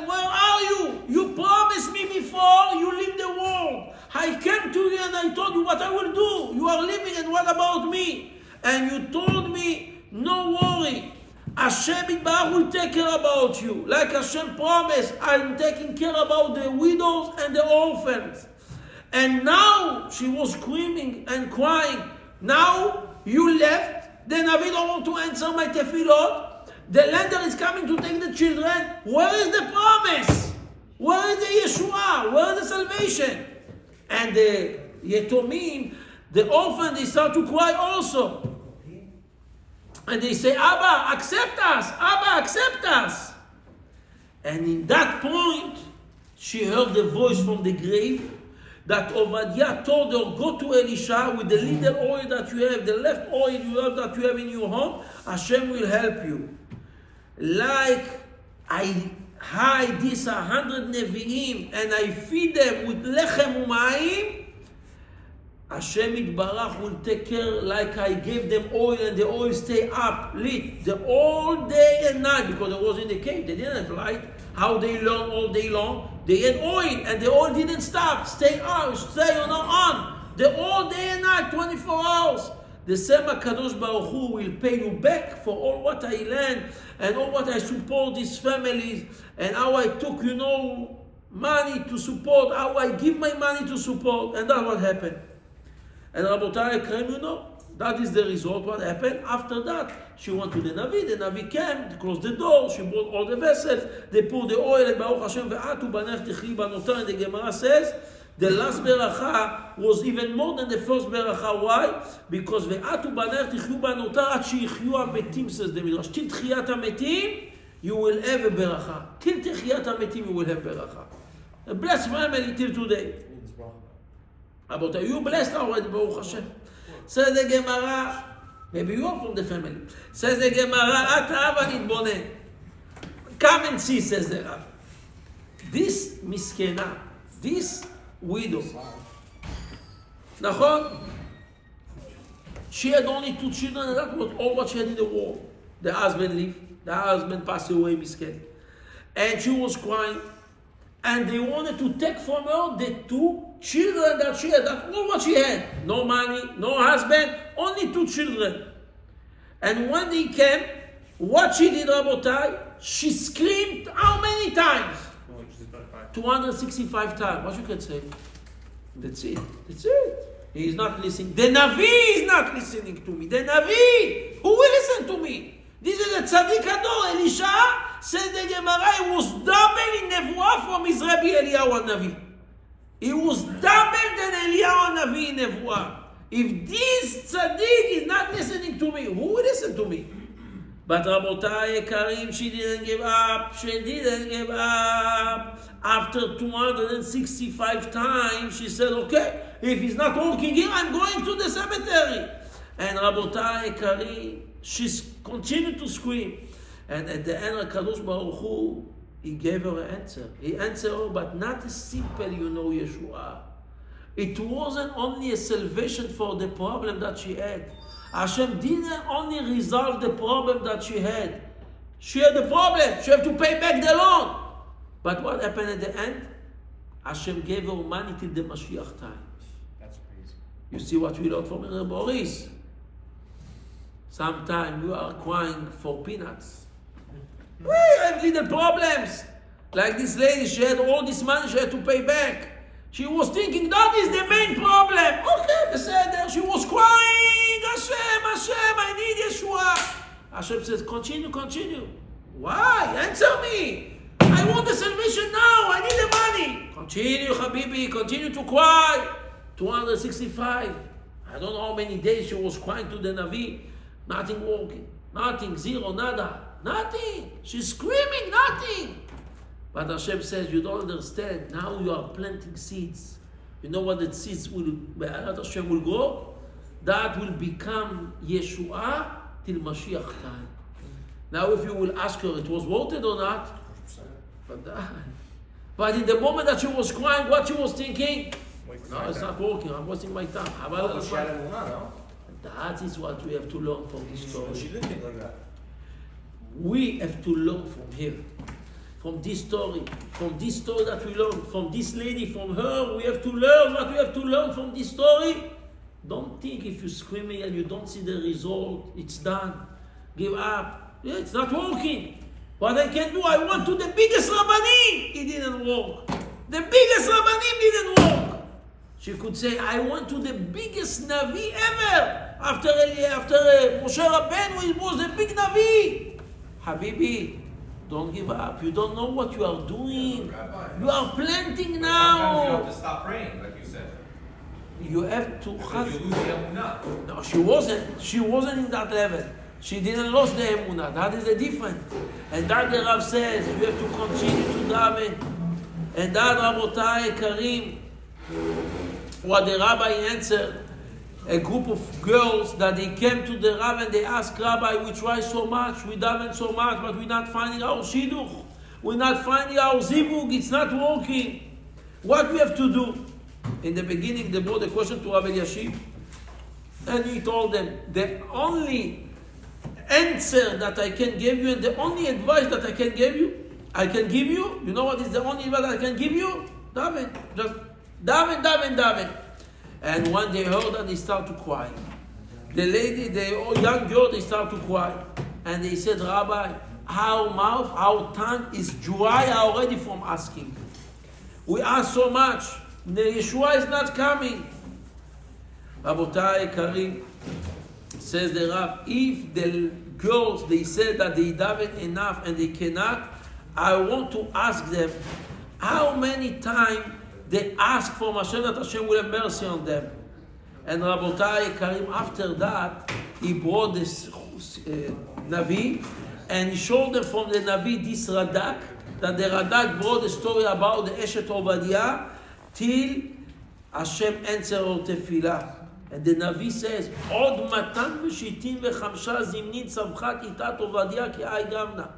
where are you? You promised me before you leave the world. I came to you and I told you what I will do. You are leaving and what about me? And you told me no worry. Hashem Yitbarach will take care about you. Like Hashem promised, I'm taking care about the widows and the orphans. And now she was screaming and crying. Now you left. The Navi don't want to answer my tefillot. The lender is coming to take the children. Where is the promise? Where is the Yeshua? Where is the salvation? And the Yetomim, the orphan, they start to cry also. And they say, Abba, accept us. Abba, accept us. And in that point, she heard the voice from the grave that Obadiah told her, go to Elisha with the little oil that you have, the left oil you have that you have in your home, Hashem will help you. Like I hide these 100 Nevi'im and I feed them with lechem u'mayim, Hashem Yitbarach will take care like I gave them oil and the oil stay up, lit, the all day and night, because it was in the cave, they didn't have light. How they learn all day long? They had oil and the oil didn't stop, stay on, the all day and night, 24 hours. The same HaKadosh Baruch Hu will pay you back for all what I learned and all what I support these families and how I took, money to support, how I give my money to support, and that's what happened. And Rabotai, that is the result. What happened after that? She went to the Navi. The Navi came, they closed the door. She brought all the vessels. They poured the oil. And Baruch Hashem ve'atu banech tichli banotan. And the Gemara says the last beracha was even more than the first beracha. Why? Because ve'atu banech tichli banotan ad sheyichyu hametim, says the Midrash. Till tchiyat hametim, you will have a beracha. Till tchiyat hametim, you will have beracha. A blessed family till today. But you blessed already, Baruch Hashem. Says the Gemara, maybe you are from the family. Says the Gemara, Ata Avanit Bonen. Come and see, says the Rabbi. This miskena, this widow, Nachon, she had only 2 children, and that was all what she had in the world. The husband lived, the husband passed away, misken. And she was crying. And they wanted to take from her the 2 children that she had. That's all what she had. No money, no husband, only 2 children. And when they came, what she did, Rabotai, she screamed how many times? 265 times. What you can say? That's it. That's it. He is not listening. The Navi is not listening to me. The Navi, who will listen to me? This is a tzaddik ador. Elisha said the Gemara, he was double in Nevuah from his Rabbi Eliyahu Navi. He was double than Eliyahu Navi in Nevuah. If this tzaddik is not listening to me, who will listen to me? But Rabotai Karim, she didn't give up. She didn't give up. After 265 times, she said, okay, if he's not working here, I'm going to the cemetery. And Rabotai Karim, she continued to scream. And at the end, HaKadosh Baruch Hu, he gave her an answer. He answered her, but not as simple, Yeshua. It wasn't only a salvation for the problem that she had. Hashem didn't only resolve the problem that she had. She had a problem. She had to pay back the loan. But what happened at the end? Hashem gave her money till the Mashiach time. That's crazy. You see what we learned from Rabbi Boris. Sometimes you are crying for peanuts. We have little problems. Like this lady, she had all this money she had to pay back. She was thinking that is the main problem. Okay, beseder. She was crying, Hashem, I need Yeshua. Hashem says, continue. Why? Answer me. I want the salvation now. I need the money. Continue, Habibi. Continue to cry. 265. I don't know how many days she was crying to the Navi. Nothing working. Nothing. Zero. Nada. Nothing. She's screaming. Nothing. But Hashem says, you don't understand. Now you are planting seeds. You know what the seeds will, Hashem will grow? That will become Yeshua till Mashiach time. Now if you will ask her, it was watered or not? 100%. But in the moment that she was crying, what she was thinking? No, it's not working. I'm wasting my time. That is what we have to learn from this story. She didn't think like that. We have to learn from here. From this story that we learned, from this lady, from her, we have to learn what we have to learn from this story. Don't think if you're screaming and you don't see the result, it's done. Give up. Yeah, it's not working. What I can do, I went to the biggest Rabbanim. It didn't work. The biggest Rabbanim didn't work. She could say, I went to the biggest Navi ever. After Moshe Rabbeinu, it was a big Navi. Habibi, don't give up. You don't know what you are doing. You are planting now. Sometimes you have to stop praying, like you said. You have to. Because you lose the Emunah. No, she wasn't. She wasn't in that level. She didn't lose the Emunah. That is the difference. And that the Rav says, you have to continue to daven. And that, Rabotai Karim, what the Rabbi answered, a group of girls that they came to the Rav and they asked, Rabbi, we try so much, we daven so much, but we're not finding our shidduch. We're not finding our zivug. It's not working. What we have to do? In the beginning, they brought a question to Rabbi Yashiv, and he told them, the only answer that I can give you, and the only advice that I can give you, you know what is the only advice I can give you? Daven. Just daven. And when they heard that, they start to cry. The young girl, they start to cry. And they said, Rabbi, our tongue is dry already from asking. We ask so much. The Yeshua is not coming. Rabotai Karim, says the Rab, if the girls, they said that they daven enough and they cannot, I want to ask them, how many times they ask for Hashem that Hashem will have mercy on them? And Rabotai Karim, after that, he brought this Navi, and he showed them from the Navi this Radak, that the Radak brought the story about the Eshet Obadiah, till Hashem answered our Tefillah. And the Navi says, Od matan v'shitin v'chamsha zimnin tzavchat itat Obadiah ki ay gamna.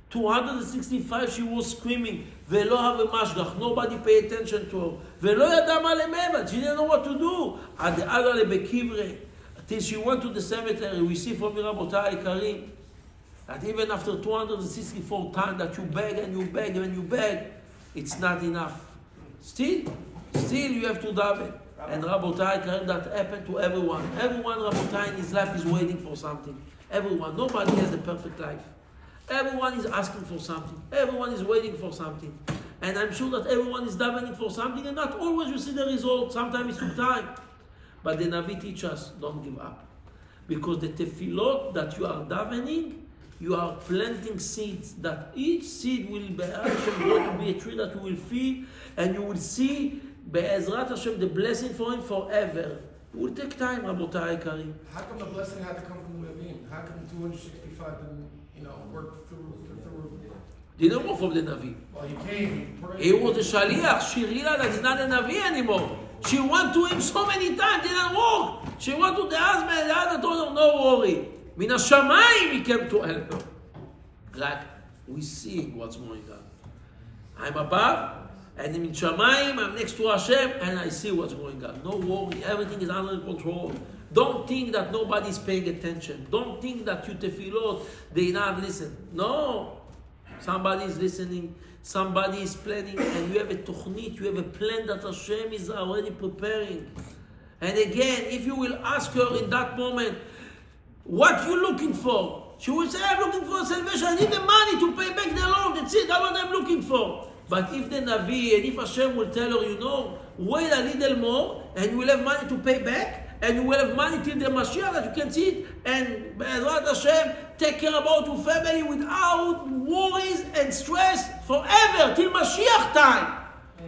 265 she was screaming, Velo have mashgach, nobody pay attention to her. Velo yada ma lemeva, she didn't know what to do. Ad ada lebekivre, till she went to the cemetery. We see from Rabotai Karim that even after 264 times that you beg and you beg and you beg, it's not enough. Still you have to daven. And Rabotai Karim, that happened to everyone. Everyone, Rabotai, in his life is waiting for something. Everyone. Nobody has the perfect life. Everyone is asking for something. Everyone is waiting for something. And I'm sure that everyone is davening for something, and not always you see the result. Sometimes it took time. But the Navi teaches us, don't give up. Because the tefillot that you are davening, you are planting seeds, that each seed will be a tree that you will feed, and you will see Be'ezrat Hashem, the blessing for him forever. It will take time, Rabotai Karim. How come the blessing had to come from Levine? How come 265 didn't, work through? Didn't work from the Navi. Well, he came, he prayed. He was a Shaliach. She realized that he's not a Navi anymore. She went to him so many times, didn't work. She went to the husband, the other told her, no worry. Min HaShamayim, he came to help her. Like, we see what's going on. I'm above, and in Shamayim, I'm next to Hashem, and I see what's going on. No worry, everything is under control. Don't think that nobody's paying attention. Don't think that you tefillot, they not listen. No. Somebody is listening, somebody is planning, and you have a tuchnit, you have a plan that Hashem is already preparing. And again, if you will ask her in that moment, what you looking for? She will say, I'm looking for salvation, I need the money to pay back the loan, that's it, that's what I'm looking for. But if the Navi, and if Hashem will tell her, wait a little more, and you will have money to pay back, and you will have money till the Mashiach that you can see it, and Be'ezrat Hashem, take care about your family without worries and stress forever, till Mashiach time.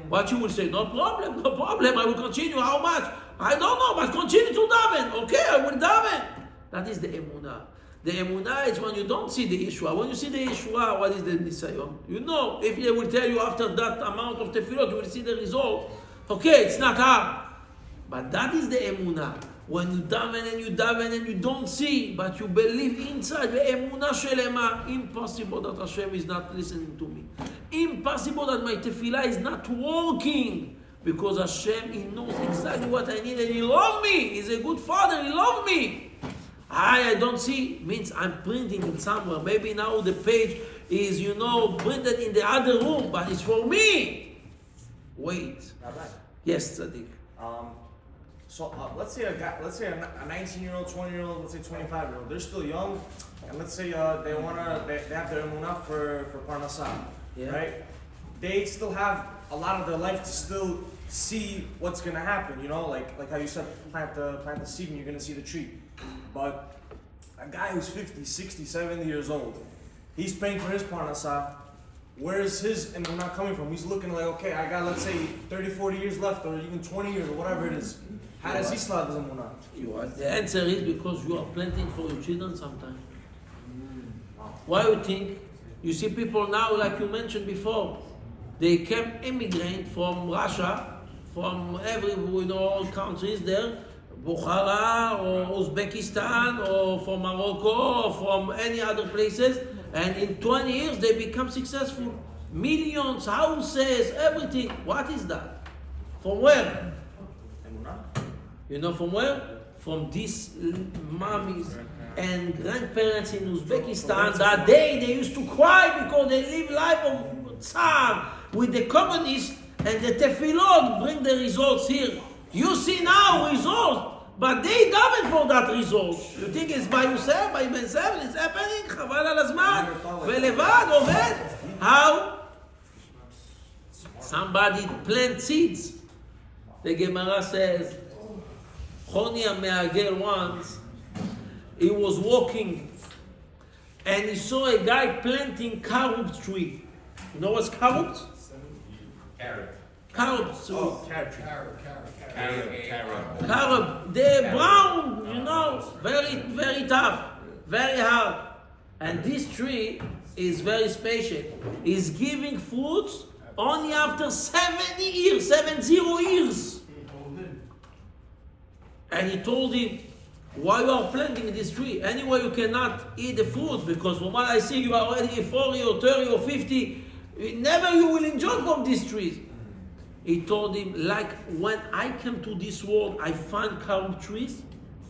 What you will say, no problem, I will continue, how much? I don't know, but continue to daven. Okay, I will daven. That is the Emunah. The Emunah is when you don't see the Yeshua. When you see the Yeshua, what is the Nisayon? If they will tell you after that amount of tefillot, you will see the result. Okay, it's not hard. But that is the Emunah. When you daven and you don't see, but you believe inside the Emunah Shelema, impossible that Hashem is not listening to me. Impossible that my tefillah is not working. Because Hashem, He knows exactly what I need and He loves me. He's a good Father, He loves me. I don't see, means I'm printing it somewhere. Maybe now the page is, printed in the other room, but it's for me. Wait. Rabbi. Yes, Tzaddik. So let's say a 19-year-old, 20-year-old, let's say 25-year-old, they're still young, and let's say they have their emunah for parnasah, right? They still have a lot of their life to still see what's gonna happen, you know, like how you said, plant the seed and you're gonna see the tree. But a guy who's 50, 60, 70 years old, he's paying for his parnasah. Where's his emunah coming from? He's looking like, okay, I got, let's say, 30, 40 years left, or even 20 years, or whatever it is. How does he still have his emunah? The answer is because you are planting for your children sometimes. Why you think? You see people now, like you mentioned before, they came immigrant from Russia, from all countries there, Bukhara or Uzbekistan or from Morocco or from any other places, and in 20 years they become successful. Millions, houses, everything. What is that? From where? You know from where? From these mummies and grandparents in Uzbekistan that they used to cry because they live life of Tsar with the communists, and the Tefillah bring the results here. You see now results, but they daven for that result. You think it's by yourself, by myself, it's happening? חבל על הזמן, ולבד עובד. How? Somebody plant seeds. The Gemara says, Choni HaMe'agel once, he was walking and he saw a guy planting carob tree. You know what's carob? Carrot. Carob tree. Oh, carrot. Carob, they're brown, you know, very, very tough, very hard. And this tree is very special. It's giving fruits only after 70 years, 70 years. And he told him, why you are planting this tree? Anyway, you cannot eat the fruit, because from what I see, you are already 40 or 30 or 50. Never you will enjoy from these trees. He told him, like when I came to this world, I found carob trees.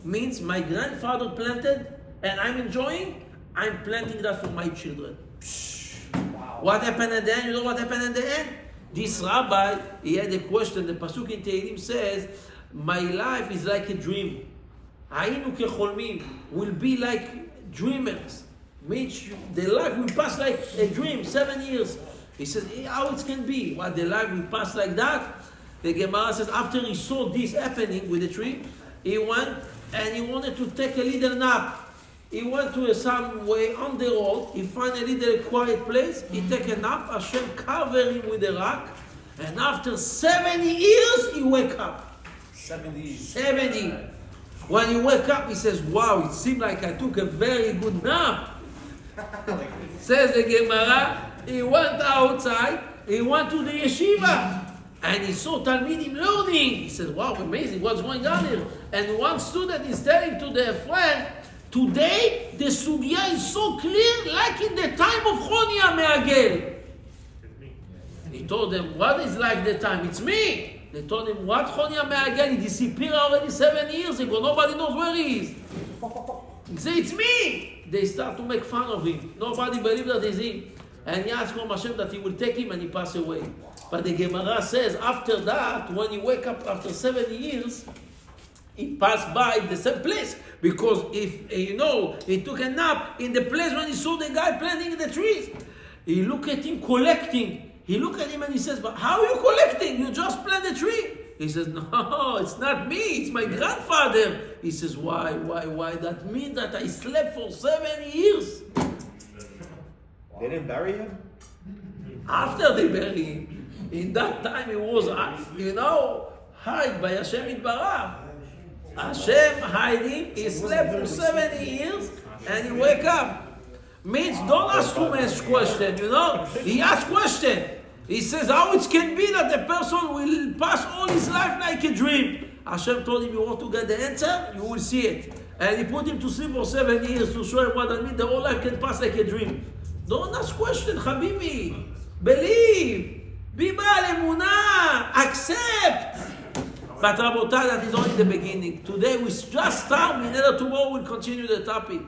Means my grandfather planted and I'm enjoying. I'm planting that for my children. Wow. What happened at the end? You know what happened at the end? This rabbi, he had a question. The pasuk in Tehillim says, my life is like a dream. Hayinu kecholmim, will be like dreamers. Means the life will pass like a dream, 7 years. He says, how it can be? What, the life will pass like that? The Gemara says, after he saw this happening with the tree, he went and he wanted to take a little nap. He went to some way on the road, he found a little quiet place, he took a nap, Hashem covered him with a rock, and after 70 years, he wake up. 70. When he wake up, he says, wow, it seemed like I took a very good nap. Says the Gemara, he went outside, he went to the yeshiva, and he saw Talmidim learning. He said, wow, amazing, what's going on here? And one student is telling to their friend, today the sugya is so clear like in the time of Choni HaMe'agel. He told them, what is like the time? It's me. They told him, what? Choni HaMe'agel, he disappeared already 7 years ago. Nobody knows where he is. He said, it's me. They start to make fun of him. Nobody believes that it's him. And he asked from Hashem that he will take him and he passed away. But the Gemara says, after that, when he wake up after 70 years, he passed by the same place. Because if, he took a nap in the place when he saw the guy planting the trees. He looked at him collecting. He looked at him and he says, but how are you collecting? You just plant the tree. He says, no, it's not me. It's my grandfather. He says, why? That means that I slept for 7 years. They didn't bury him? After they buried him, in that time he was, hid by Hashem Yitbarach. Hashem hide him, he slept for 70 years, and he wake up. Means don't ask too much question, He asked question. He says, how it can be that the person will pass all his life like a dream? Hashem told him, you want to get the answer? You will see it. And he put him to sleep for 7 years to show him what that means. The whole life can pass like a dream. Don't ask question, Habibi. Believe. Be Ba'al Emunah. Accept. But Rabotai, that is only the beginning. Today we just start. Tomorrow we'll continue the topic.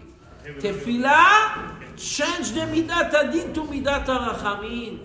Tefillah, change the Midat Adin to Midat HaRachamim.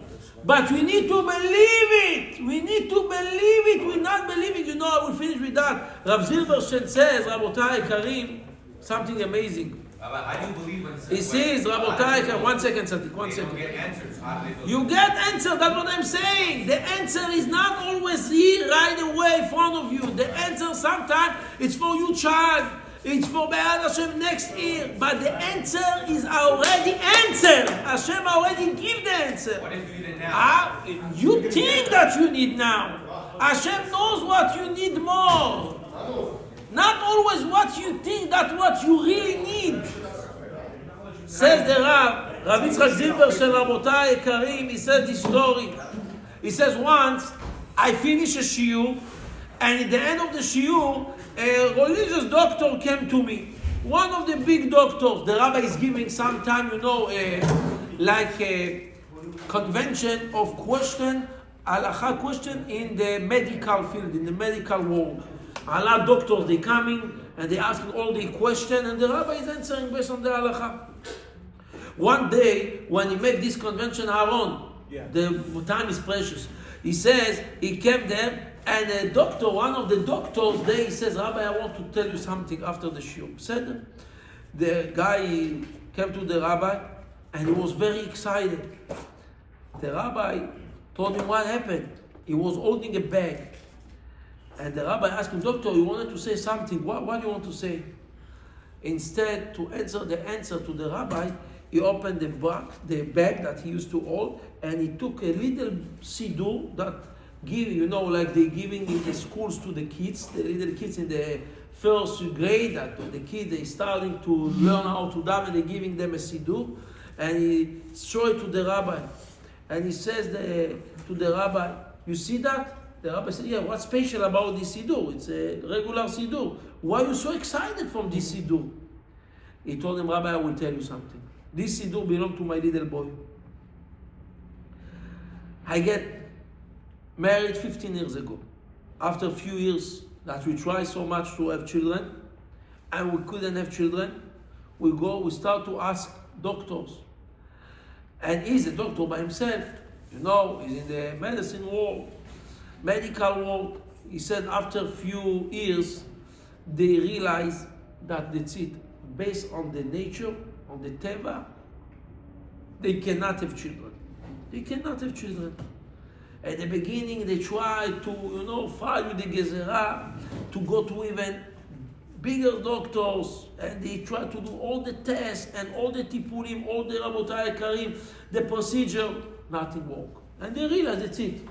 But we need to believe it. We need to believe it. We not believe it. You know, I will finish with that. Rav Zilberstein says, Rabotai Karim, something amazing. Rabbi, how do you believe when He says, Rabotai Karim, 1 second, Sadiq, 1 They second. don't get answers. How do they believe? You get answer, that's what I'm saying. The answer is not always here right away in front of you. The answer sometimes it's for your child. It's for Be'ad Hashem next year. But the answer is already answered. Hashem already give the answer. What if you need it now? You think that you need now. Hashem knows what you need more. Not always what you think, that's what you really need. Says the Rav, Rabbi Yitzchak Zilberstein, Rabotai Karim, he said this story. He says once, I finished a shiur, and at the end of the shiur, a religious doctor came to me. One of the big doctors, the rabbi is giving sometime, like a convention of question, halakha question in the medical field, in the medical world. A lot of doctors, they coming and they asking all the questions, and the rabbi is answering based on the halakha. One day, when he made this convention, Aaron, the time is precious. He says, he came there, and a doctor, one of the doctors there, he says, Rabbi, I want to tell you something after the shiur. Said, the guy came to the rabbi, and he was very excited. The rabbi told him what happened. He was holding a bag. And the rabbi asked him, Doctor, you wanted to say something. What do you want to say? Instead, to answer the answer to the rabbi, he opened the bag that he used to hold, and he took a little siddur that give, like they're giving in the schools to the kids, the little kids in the first grade, that the kids, they starting to learn how to daven, they're giving them a siddur, and he showed it to the rabbi. And he says to the rabbi, you see that? The rabbi said, yeah, what's special about this siddur? It's a regular siddur. Why are you so excited from this siddur? He told him, Rabbi, I will tell you something. This siddur belonged to my little boy. I get married 15 years ago. After a few years that we tried so much to have children, and we couldn't have children, we start to ask doctors. And he's a doctor by himself. He's in the medicine world, medical world. He said after a few years, they realized that that's it. Based on the nature, on the teva, they cannot have children. They cannot have children. At the beginning, they tried to, fight with the gezerah, to go to even bigger doctors, and they tried to do all the tests and all the tipulim, all the Rabotai Karim, the procedure, nothing worked. And they realized that's it.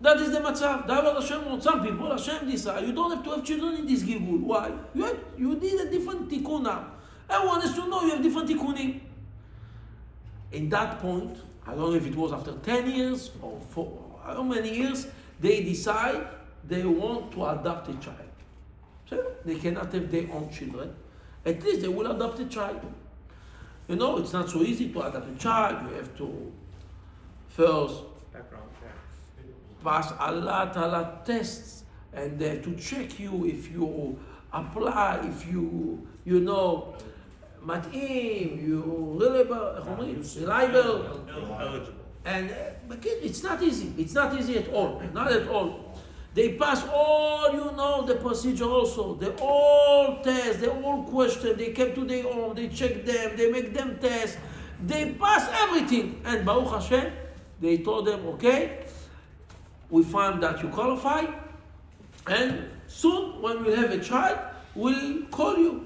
That is the matzav. That's what Hashem wants. Some people, Hashem decide, you don't have to have children in this gilgul. Why? You need a different tikkun now. Everyone has to know you have different tikkunim. In that point, I don't know if it was after 10 years or how many years, they decide they want to adopt a child. So they cannot have their own children. At least they will adopt a child. It's not so easy to adopt a child. You have to first pass a lot of tests, and they have to check you if you apply, if you mat'im, you reliable, and it's not easy. It's not easy at all. Not at all. They pass all, the procedure also, the all tests, the all question. They came to their home, they check them, they make them tests, they pass everything. And Baruch Hashem, they told them, okay, we found that you qualify, and soon when we have a child, we'll call you.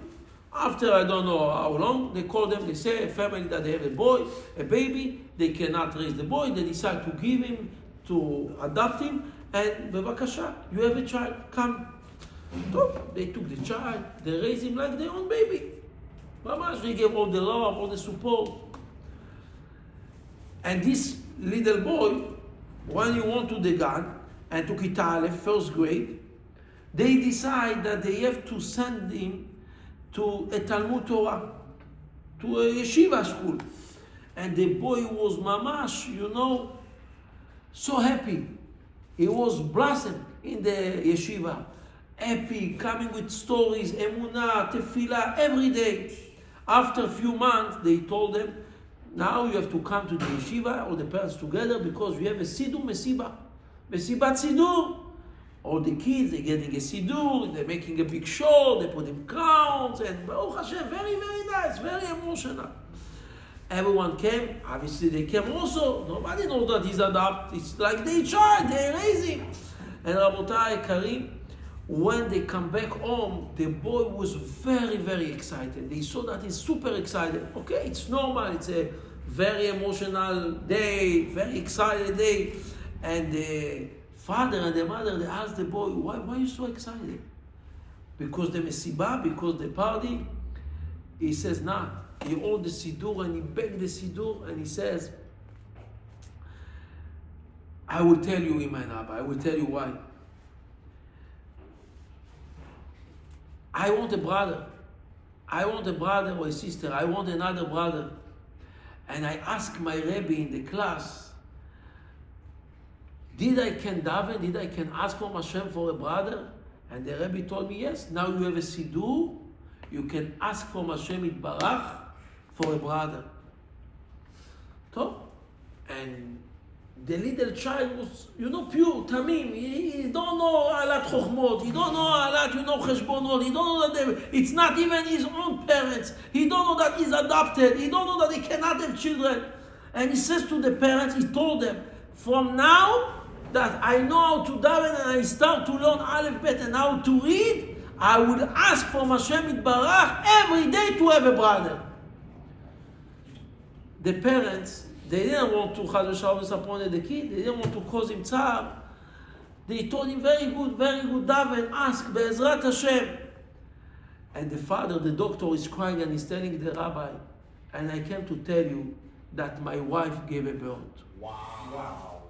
After I don't know how long, they call them, they say a family that they have a baby, they cannot raise the boy, they decide to give him, to adopt him, and bevakasha, you have a child, come. So they took the child, they raised him like their own baby. Mamash, they gave all the love, all the support. And this little boy, when he went to the Gan and to Kita Aleph, first grade, they decide that they have to send him to a Talmud Torah, to a yeshiva school. And the boy was mamash, so happy. He was blossomed in the yeshiva, happy, coming with stories, Emunah, Tefillah, every day. After a few months, they told him, Now you have to come to the yeshiva, all the parents together, because we have a Siddur Mesiba. Mesibat Siddur. All the kids, they're getting a Siddur, they're making a big show, they put in crowns, and Baruch Hashem, very, very nice, very emotional. Everyone came, obviously they came also. Nobody knows that he's adopted. It's like they tried, they raised him. And Rabotai Karim, when they come back home, the boy was very, very excited. They saw that he's super excited. Okay, it's normal, it's a very emotional day, very excited day. And the father and the mother, they asked the boy, why are you so excited? Because the Mesiba, because the party? He says, nah. He owed the Siddur and he begged the Siddur and he says, I will tell you, Iman Abba, I will tell you why. I want a brother. I want a brother or a sister. I want another brother. And I asked my Rabbi in the class, did I can daven? Did I can ask from Hashem for a brother? And the Rabbi told me, yes. Now you have a Siddur. You can ask from Hashem Yitbarach for a brother. So, and the little child was, pure, tamim. He don't know alat chokhmot. He don't know alat, cheshbonot. He don't know that it's not even his own parents. He don't know that he's adopted. He don't know that he cannot have children. And he says to the parents, he told them, from now that I know how to daven and I start to learn Aleph Bet and how to read, I will ask from Hashem Yitbarach every day to have a brother. The parents, they didn't want to disappoint the kid. They didn't want to cause him tzar. They told him, very good, daven, ask, Be'ezrat Hashem. And the father, the doctor, is crying and he's telling the rabbi, and I came to tell you that my wife gave a birth. Wow.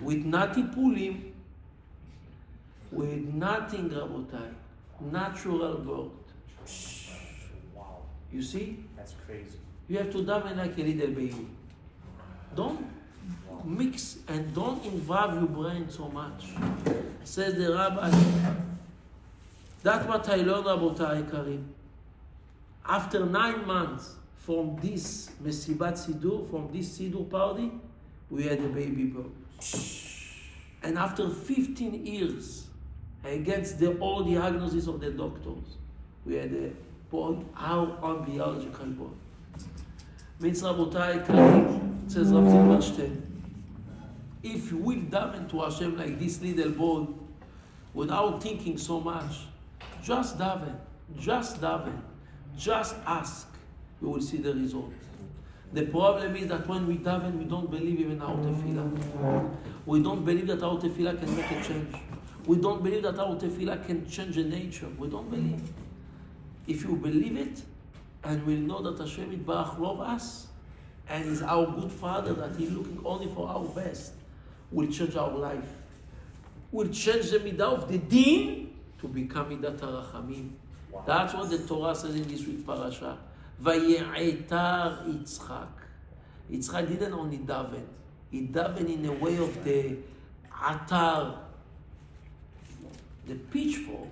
With nothing pulim, with nothing, Rabotai. Natural birth. Wow. You see? That's crazy. You have to daven like a little baby. Don't mix and don't involve your brain so much. Says the rabbi. That's what I learned about Karim. After 9 months from this Mesibat Siddur, from this Siddur party, we had a baby boy. And after 15 years, against all the diagnosis of the doctors, we had a boy, our biological boy. Means Rabotai Karim, says Rabbi Zilberstein, if we daven to Hashem like this little boy, without thinking so much, just daven, just ask, you will see the result. The problem is that when we daven, we don't believe even our tefillah. We don't believe that our tefillah can make a change. We don't believe that our tefillah can change the nature. We don't believe. If you believe it, and we'll know that Hashem Yitbarach loves us, and is our good Father, that He's looking only for our best, will change our life. Will change the midah of the din to become midat harachamim. Wow. That's what the Torah says in this week's parasha. Vaye'etar Yitzchak. Yitzchak didn't only daven. He davened in the way of the atar, the pitchfork.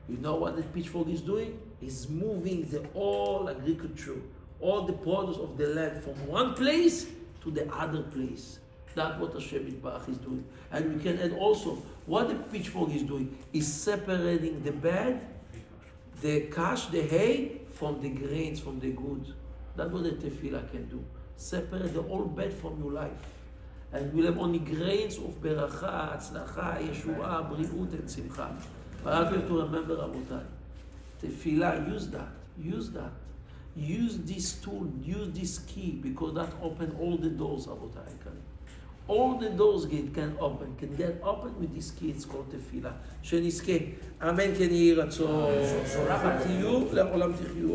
You know what the pitchfork is doing? Is moving the all agriculture, all the produce of the land from one place to the other place. That's what Hashem Yitbarach is doing. And we can add also, what the pitchfork is doing is separating the bad, the cash, the hay, from the grains, from the good. That's what the tefillah can do. Separate the old bad from your life. And we'll have only grains of beracha, tzlacha, yeshua, briut, and simcha. But you have to remember, Rabotai, tefillah, use that. Use this tool, use this key, because that opens all the doors, Rabotai. All the doors can get open with this key. It's called tefillah. שנזכה. אמן כן יהי רצון. תהיו לעולם תחיו.